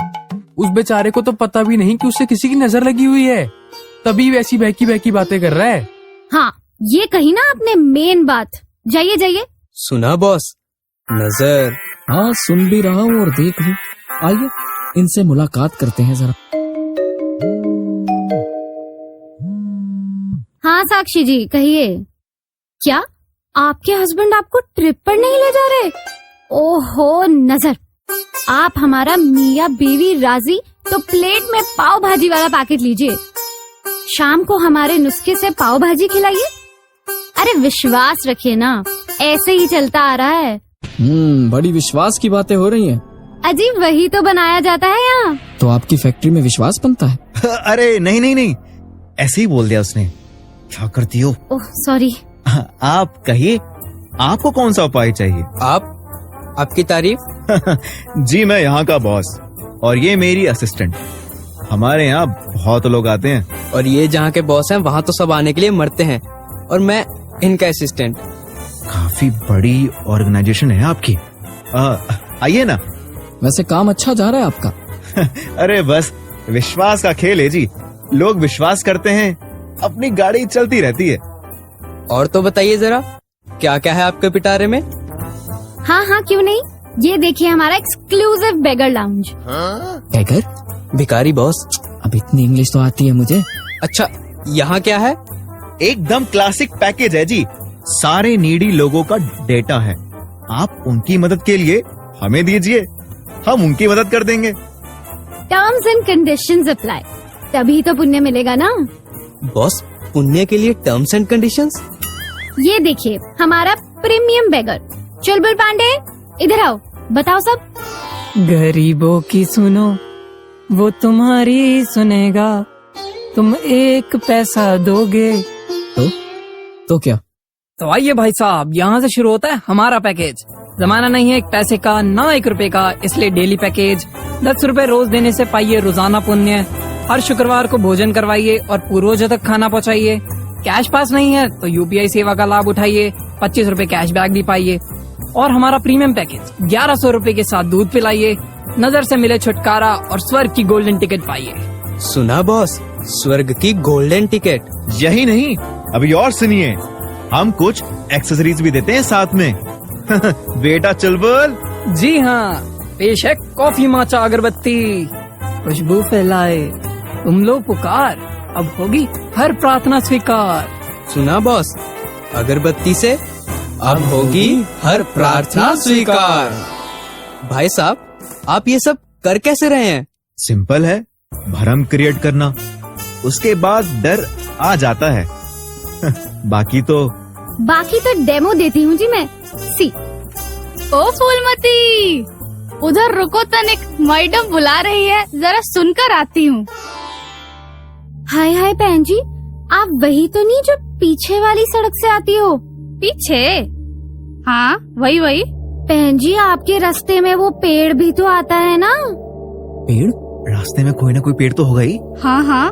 उस बेचारे को तो पता भी नहीं कि उससे किसी की नजर लगी हुई है, तभी वैसी बहकी बहकी बातें कर रहा है। हाँ, ये कही ना आपने मेन बात। जाइए जाइए। सुना बॉस, नजर। हाँ सुन भी रहा हूँ और देख भी। आइए इनसे मुलाकात करते हैं जरा। हाँ साक्षी जी कहिए। क्या आपके हस्बैंड आपको ट्रिप पर नहीं ले जा रहे? ओहो नजर, आप हमारा मियाँ बीवी राजी तो प्लेट में पाव भाजी वाला पैकेट लीजिए। शाम को हमारे नुस्खे से पाव भाजी खिलाइए। अरे विश्वास रखिए ना, ऐसे ही चलता आ रहा है। बड़ी विश्वास की बातें हो रही हैं। अजी वही तो बनाया जाता है यहाँ। तो आपकी फैक्ट्री में विश्वास बनता है? अरे नहीं नहीं नहीं, ऐसे ही बोल दिया उसने। क्या करती हो? Oh sorry. आप कहिए, आपको कौन सा उपाय चाहिए? आपकी तारीफ। जी मैं यहाँ का बॉस और ये मेरी असिस्टेंट। हमारे यहाँ बहुत लोग आते हैं। और ये जहाँ के बॉस हैं वहाँ तो सब आने के लिए मरते हैं, और मैं इनका असिस्टेंट। काफी बड़ी ऑर्गेनाइजेशन है आपकी। आइए ना। वैसे काम अच्छा जा रहा है आपका? अरे बस विश्वास का खेल है जी, लोग विश्वास करते हैं, अपनी गाड़ी चलती रहती है। और तो बताइए जरा, क्या क्या है आपके पिटारे में? हाँ हाँ क्यों नहीं, ये देखिए हमारा एक्सक्लूसिव बेगर लाउंज। बेगर? भिखारी बॉस। अब इतनी इंग्लिश तो आती है मुझे। अच्छा यहाँ क्या है? एकदम क्लासिक पैकेज है जी। सारे नीडी लोगों का डेटा है। आप उनकी मदद के लिए हमें दीजिए, हम उनकी मदद कर देंगे। टर्म्स एंड कंडीशंस अप्लाई, तभी तो पुण्य मिलेगा ना। बॉस, पुण्य के लिए टर्म्स एंड कंडीशंस? ये देखिए हमारा प्रीमियम बेगर चुलबुल पांडे, इधर आओ, बताओ सब। गरीबों की सुनो, वो तुम्हारी सुनेगा, तुम 1 पैसा दोगे तो क्या? तो आइए भाई साहब, यहाँ से शुरू होता है हमारा पैकेज। जमाना नहीं है 1 पैसे का, ना 1 रुपए का, इसलिए डेली पैकेज 10 रुपए रोज देने से पाइए रोजाना पुण्य। हर शुक्रवार को भोजन करवाइए और पूर्वजों तक खाना पहुँचाइए। कैश पास नहीं है तो यूपीआई सेवा का लाभ उठाइए, 25 रुपए कैशबैक भी पाइए। और हमारा प्रीमियम पैकेज 1100 रुपए के साथ दूध पिलाइए, नजर से मिले छुटकारा और स्वर्ग की गोल्डन टिकट पाइए। सुना बॉस, स्वर्ग की गोल्डन टिकट। यही नहीं, अभी और सुनिए, हम कुछ एक्सेसरीज भी देते हैं साथ में। बेटा चुलबुल। जी हाँ, पेश है कॉफी माचा अगरबत्ती, खुशबू फैलाए, तुम लो पुकार, अब होगी हर प्रार्थना स्वीकार। सुना बॉस, अगरबत्ती से अब होगी हर प्रार्थना स्वीकार। भाई साहब, आप ये सब कर कैसे रहे हैं? सिंपल है, भरम क्रिएट करना, उसके बाद डर आ जाता है। बाकी तो डेमो देती हूँ जी मैं। सी ओ फूलमती, उधर रुको, तनिक मैडम बुला रही है, जरा सुनकर आती हूँ। हाय हाय बहन जी, आप वही तो नहीं जो पीछे वाली सड़क से आती हो? पीछे? हाँ वही वही। बहन जी, आपके रास्ते में वो पेड़ भी तो आता है ना? पेड़? रास्ते में कोई ना कोई पेड़ तो होगा ही। हाँ हाँ,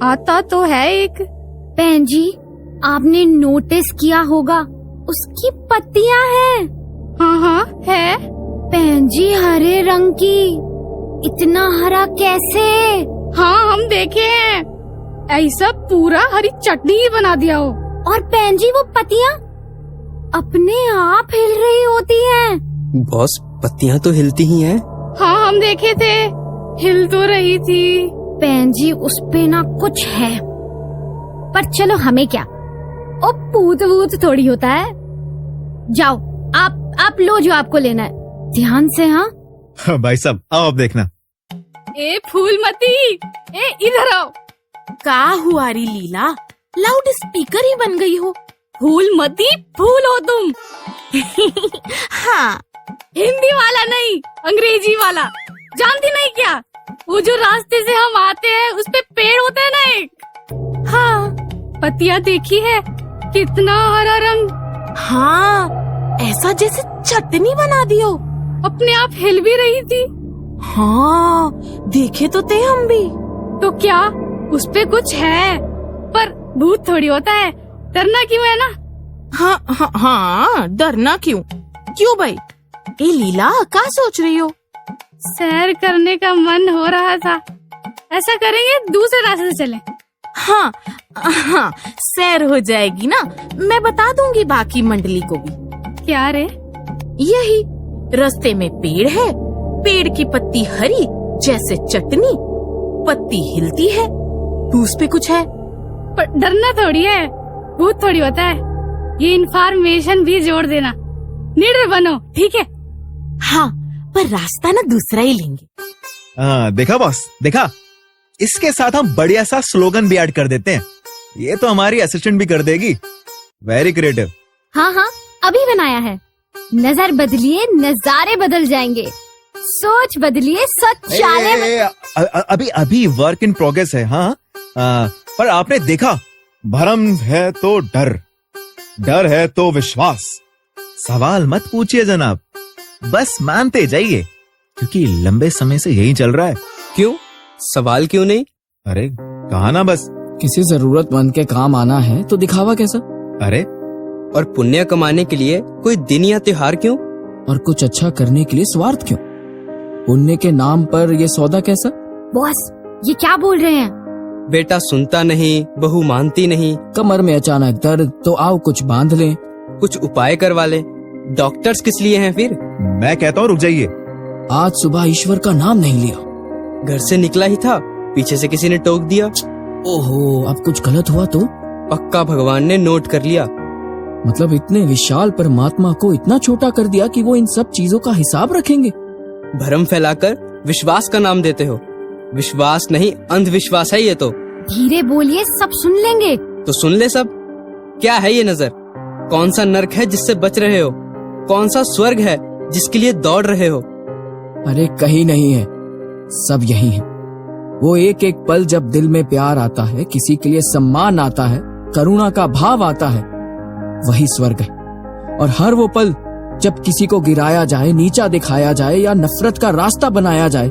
आता तो है एक। बहन जी, आपने नोटिस किया होगा, उसकी पत्तियां हैं। हाँ हाँ है। बहन जी, हरे रंग की, इतना हरा कैसे? हाँ हम देखे हैं, ऐसा पूरा हरी चटनी ही बना दिया हो। और बहन जी, वो पत्तियां अपने आप हिल रही होती हैं। बॉस, पत्तियां तो हिलती ही हैं। हाँ हम देखे थे, हिल तो रही थी। बहन जी, उस पे ना कुछ है, पर चलो हमें क्या, ओ पूत वूत थोड़ी होता है। जाओ, आप लो जो आपको लेना है, ध्यान से। हाँ भाई साहब, आओ अब देखना। ए फूलमती, ए इधर आओ। का हुआ री लीला, लाउड स्पीकर ही बन गई हो। फूलमती, फूल हो तुम। हाँ, हिंदी वाला नहीं, अंग्रेजी वाला। जानती नहीं क्या, वो जो रास्ते से हम आते हैं उस पे पेड़ होता है ना एक। हाँ, पत्तियां देखी है, कितना हरा रंग। हाँ, ऐसा जैसे चटनी बना दी हो। अपने आप हिल भी रही थी। हाँ, देखे तो थे हम भी। तो क्या उस पे कुछ है? पर भूत थोड़ी होता है, डरना क्यों है ना? हाँ हाँ हाँ, डरना क्यों? क्यों भाई? ए लीला, क्या सोच रही हो? सैर करने का मन हो रहा था। ऐसा करेंगे, दूसरे रास्ते से चलें। हाँ हाँ, सैर हो जाएगी ना। मैं बता दूंगी बाकी मंडली को भी। क्या रे? यही, रास्ते में पेड़ है, पेड़ की पत्ती हरी जैसे चटनी, पत्ती हिलती है तो उस पे कुछ है। पर डरना थोड़ी है, भूत थोड़ी होता है। ये इन्फॉर्मेशन भी जोड़ देना, निडर बनो, ठीक है? हाँ, पर रास्ता ना दूसरा ही लेंगे। देखा बॉस, देखा, इसके साथ हम बढ़िया सा स्लोगन भी ऐड कर देते हैं। ये तो हमारी असिस्टेंट भी कर देगी। Very creative. हाँ हाँ, अभी बनाया है। नजर बदलिए, नजारे बदल जाएंगे। सोच बदलिए, शौचालय। अभी वर्क इन प्रोग्रेस है। हाँ, पर आपने देखा, भरम है तो डर, डर है तो विश्वास। सवाल मत पूछिए जनाब, बस मानते जाइए, क्योंकि लंबे समय से यही चल रहा है। क्यों? सवाल क्यों नहीं? अरे कहा ना, बस किसी जरूरतमंद के काम आना है तो दिखावा कैसा? अरे, और पुण्य कमाने के लिए कोई दिन या त्योहार क्यों? और कुछ अच्छा करने के लिए स्वार्थ क्यों? पुण्य के नाम पर ये सौदा कैसा? बॉस, ये क्या बोल रहे हैं? बेटा सुनता नहीं, बहू मानती नहीं। कमर में अचानक दर्द तो आओ कुछ बांध लें, कुछ उपाय करवा ले। डॉक्टर्स किस लिए हैं फिर? मैं कहता हूँ रुक जाइए। आज सुबह ईश्वर का नाम नहीं लिया, घर से निकला ही था, पीछे से किसी ने टोक दिया। ओहो, अब कुछ गलत हुआ तो? पक्का भगवान ने नोट कर लिया। मतलब इतने विशाल परमात्मा को इतना छोटा कर दिया कि वो इन सब चीजों का हिसाब रखेंगे। भ्रम फैलाकर विश्वास का नाम देते हो। विश्वास नहीं, अंधविश्वास है ये तो। धीरे बोलिए, सब सुन लेंगे। तो सुन ले सब। क्या है ये नजर? कौन सा नर्क है जिससे बच रहे हो? कौन सा स्वर्ग है जिसके लिए दौड़ रहे हो? अरे कहीं नहीं है, सब यही है। वो एक एक पल जब दिल में प्यार आता है, किसी के लिए सम्मान आता है, करुणा का भाव आता है, वही स्वर्ग है। और हर वो पल जब किसी को गिराया जाए, नीचा दिखाया जाए या नफरत का रास्ता बनाया जाए,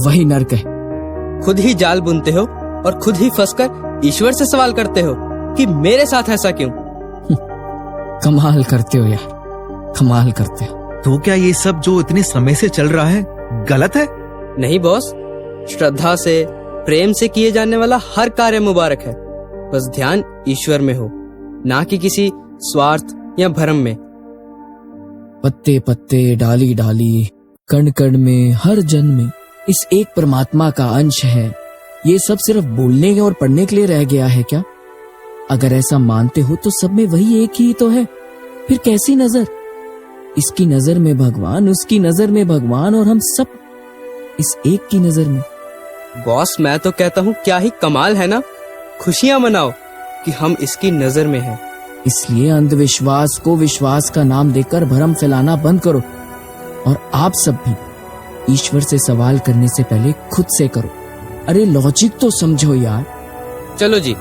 वही नर्क है। खुद ही जाल बुनते हो और खुद ही फंसकर ईश्वर से सवाल करते हो कि मेरे साथ ऐसा क्यों? कमाल करते हो यार, कमाल करते हो। तो क्या ये सब जो इतने समय से चल रहा है गलत है? नहीं बॉस, श्रद्धा से, प्रेम से किए जाने वाला हर कार्य मुबारक है। बस ध्यान ईश्वर में हो, ना कि किसी स्वार्थ या भ्रम में। पत्ते पत्ते, डाली डाली, कण कण में, हर जन में इस एक परमात्मा का अंश है। ये सब सिर्फ बोलने और पढ़ने के लिए रह गया है क्या? अगर ऐसा मानते हो तो सब में वही एक ही तो है। फिर कैसी नजर? इसकी नजर में भगवान, उसकी नजर में भगवान, और हम सब इस एक की नजर में। बॉस मैं तो कहता हूँ क्या ही कमाल है ना। खुशियां मनाओ कि हम इसकी नजर में हैं। इसलिए अंधविश्वास को विश्वास का नाम देकर भ्रम फैलाना बंद करो। और आप सब भी ईश्वर से सवाल करने से पहले खुद से करो। अरे लॉजिक तो समझो यार। चलो जी,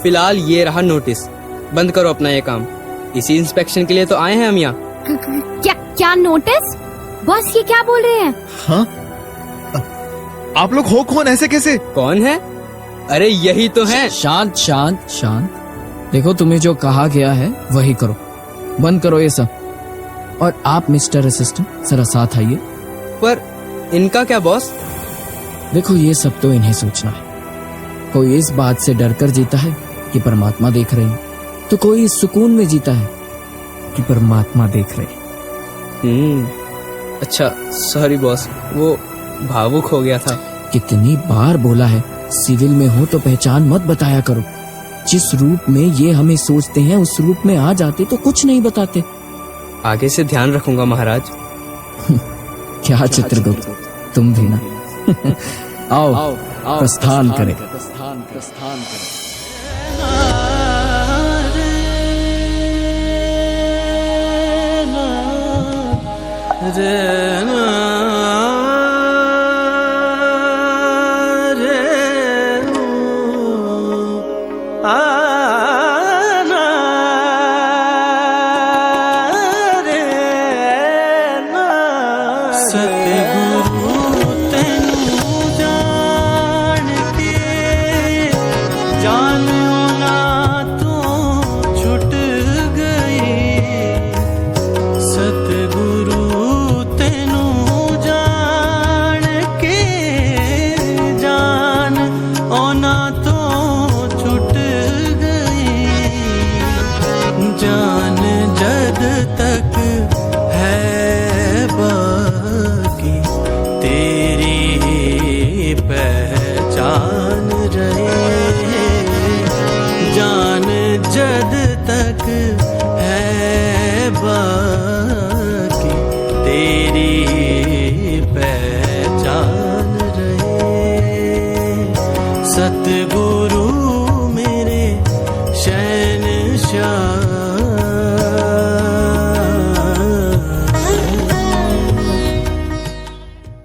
फिलहाल ये रहा नोटिस। बंद करो अपना ये काम। इसी इंस्पेक्शन के लिए तो आए हैं हम यहाँ। क्या नोटिस? बॉस ये क्या बोल रहे हैं? हाँ? आप लोग हो कौन? ऐसे कैसे? कौन है? अरे यही तो है। शांत शांत शांत। देखो तुम्हें जो कहा गया है वही करो। बंद करो ये सब। और आप मिस्टर असिस्टेंट जरा साथ आइए। पर इनका क्या बॉस? देखो ये सब तो इन्हें सोचना है। कोई इस बात से डरकर जीता है कि परमात्मा देख रहे हैं, तो कोई इस सुकून में जीता है कि परमात्मा देख रहे हैं। अच्छा सॉरी बॉस, वो भावुक हो गया था। कितनी बार बोला है, सिविल में हो तो पहचान मत बताया करो। जिस रूप में ये हमें सोचते हैं उस रूप में आ जाते तो कुछ नहीं बताते। आगे से ध्यान रखूंगा महाराज। क्या चित्रगुप्त, तुम भी ना। आओ प्रस्थान करें।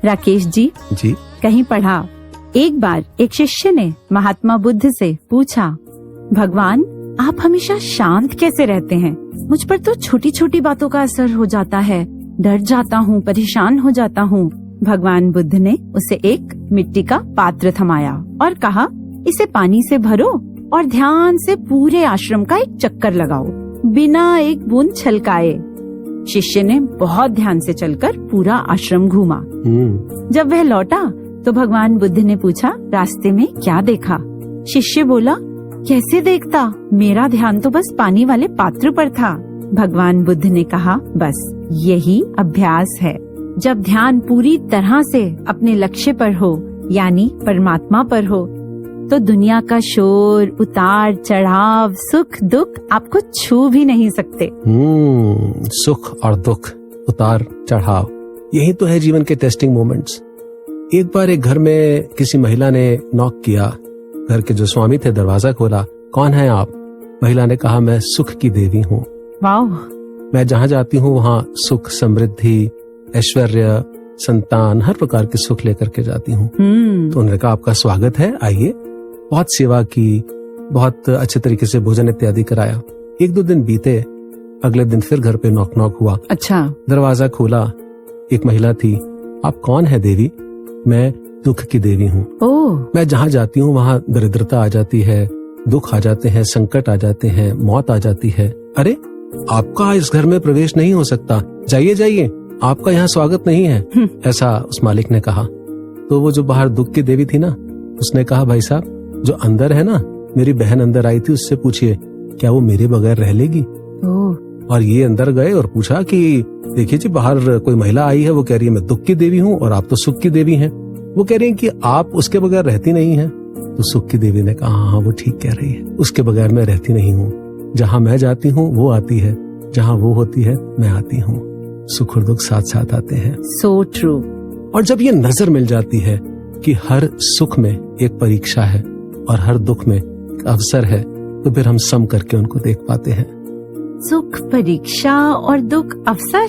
राकेश जी कहीं पढ़ा, एक बार एक शिष्य ने महात्मा बुद्ध से पूछा, भगवान आप हमेशा शांत कैसे रहते हैं? मुझ पर तो छोटी छोटी बातों का असर हो जाता है, डर जाता हूँ, परेशान हो जाता हूँ। भगवान बुद्ध ने उसे एक मिट्टी का पात्र थमाया और कहा, इसे पानी से भरो और ध्यान से पूरे आश्रम का एक चक्कर लगाओ, बिना एक बूंद छलकाए। शिष्य ने बहुत ध्यान से चलकर पूरा आश्रम घूमा। जब वह लौटा तो भगवान बुद्ध ने पूछा, रास्ते में क्या देखा? शिष्य बोला, कैसे देखता, मेरा ध्यान तो बस पानी वाले पात्र पर था। भगवान बुद्ध ने कहा, बस यही अभ्यास है। जब ध्यान पूरी तरह से अपने लक्ष्य पर हो, यानी परमात्मा पर हो, तो दुनिया का शोर, उतार चढ़ाव, सुख दुख आपको छू भी नहीं सकते। सुख और दुख, उतार चढ़ाव, यही तो है जीवन के टेस्टिंग मोमेंट्स। एक बार एक घर में किसी महिला ने नॉक किया। घर के जो स्वामी थे दरवाजा खोला। कौन है आप? महिला ने कहा, मैं सुख की देवी हूँ। वाओ। मैं जहाँ जाती हूँ वहाँ सुख, समृद्धि, ऐश्वर्य, संतान, हर प्रकार के सुख लेकर के जाती हूँ। तो उन्होंने कहा, आपका स्वागत है, आइए। बहुत सेवा की, बहुत अच्छे तरीके से भोजन इत्यादि कराया। 1-2 दिन बीते, अगले दिन फिर घर पे नॉक नॉक हुआ। अच्छा। दरवाजा खोला, एक महिला थी। आप कौन है देवी? मैं दुख की देवी हूँ। मैं जहाँ जाती हूँ वहाँ दरिद्रता आ जाती है, दुख आ जाते हैं, संकट आ जाते हैं, मौत आ जाती है। अरे, आपका इस घर में प्रवेश नहीं हो सकता, जाइए जाइए, आपका यहाँ स्वागत नहीं है, ऐसा उस मालिक ने कहा। तो वो जो बाहर दुख की देवी थी ना, उसने कहा, भाई साहब, जो अंदर है ना, मेरी बहन अंदर आई थी, उससे पूछिए क्या वो मेरे बगैर रह लेगी। और ये अंदर गए और पूछा कि देखिए जी, बाहर कोई महिला आई है, वो कह रही है मैं दुख की देवी हूँ और आप तो सुख की देवी हैं। वो कह रही है कि आप उसके बगैर रहती नहीं हैं। तो सुख की देवी ने कहा, हाँ वो ठीक कह रही है, उसके बगैर मैं रहती नहीं हूँ। जहाँ मैं जाती हूँ वो आती है, जहाँ वो होती है मैं आती हूँ। सुख और दुख साथ साथ आते हैं। So true. और जब ये नजर मिल जाती है कि हर सुख में एक परीक्षा है और हर दुख में एक अवसर है, तो फिर हम सम करके उनको देख पाते हैं। सुख परीक्षा और दुख अवसर,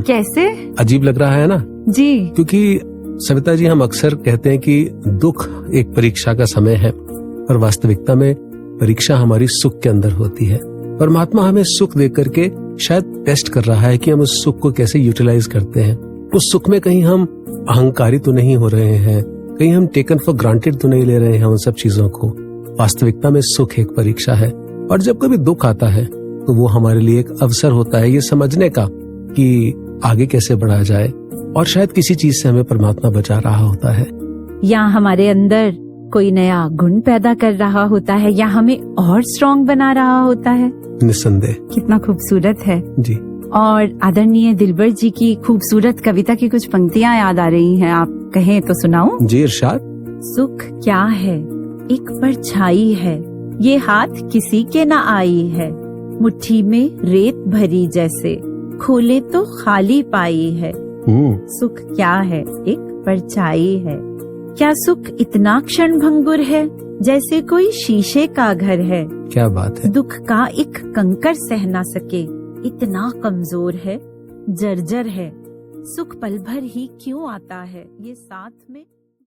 कैसे? अजीब लग रहा है ना जी। क्योंकि सविता जी, हम अक्सर कहते हैं कि दुख एक परीक्षा का समय है, और वास्तविकता में परीक्षा हमारी सुख के अंदर होती है। परमात्मा हमें सुख दे करके शायद टेस्ट कर रहा है कि हम उस सुख को कैसे यूटिलाइज करते हैं। उस सुख में कहीं हम अहंकारी तो नहीं हो रहे हैं, कहीं हम टेकन फॉर ग्रांटेड तो नहीं ले रहे हैं उन सब चीजों को। वास्तविकता में सुख एक परीक्षा है, और जब कभी दुख आता है तो वो हमारे लिए एक अवसर होता है ये समझने का कि आगे कैसे बढ़ा जाए, और शायद किसी चीज से हमें परमात्मा बचा रहा होता है, या हमारे अंदर कोई नया गुण पैदा कर रहा होता है, या हमें और स्ट्रॉन्ग बना रहा होता है। निस्संदेह। कितना खूबसूरत है जी। और आदरणीय दिलबर जी की खूबसूरत कविता की कुछ पंक्तियां याद आ रही हैं, आप कहें तो सुनाऊं? जी, इरशाद। सुख क्या है, एक परछाई है, ये हाथ किसी के ना आई है, मुट्ठी में रेत भरी जैसे, खोले तो खाली पाई है। सुख क्या है, एक परछाई है। क्या सुख इतना क्षण भंगुर है, जैसे कोई शीशे का घर है। क्या बात है। दुख का एक कंकर सह ना सके, इतना कमजोर है, जर्जर है। सुख पल भर ही क्यों आता है, ये साथ में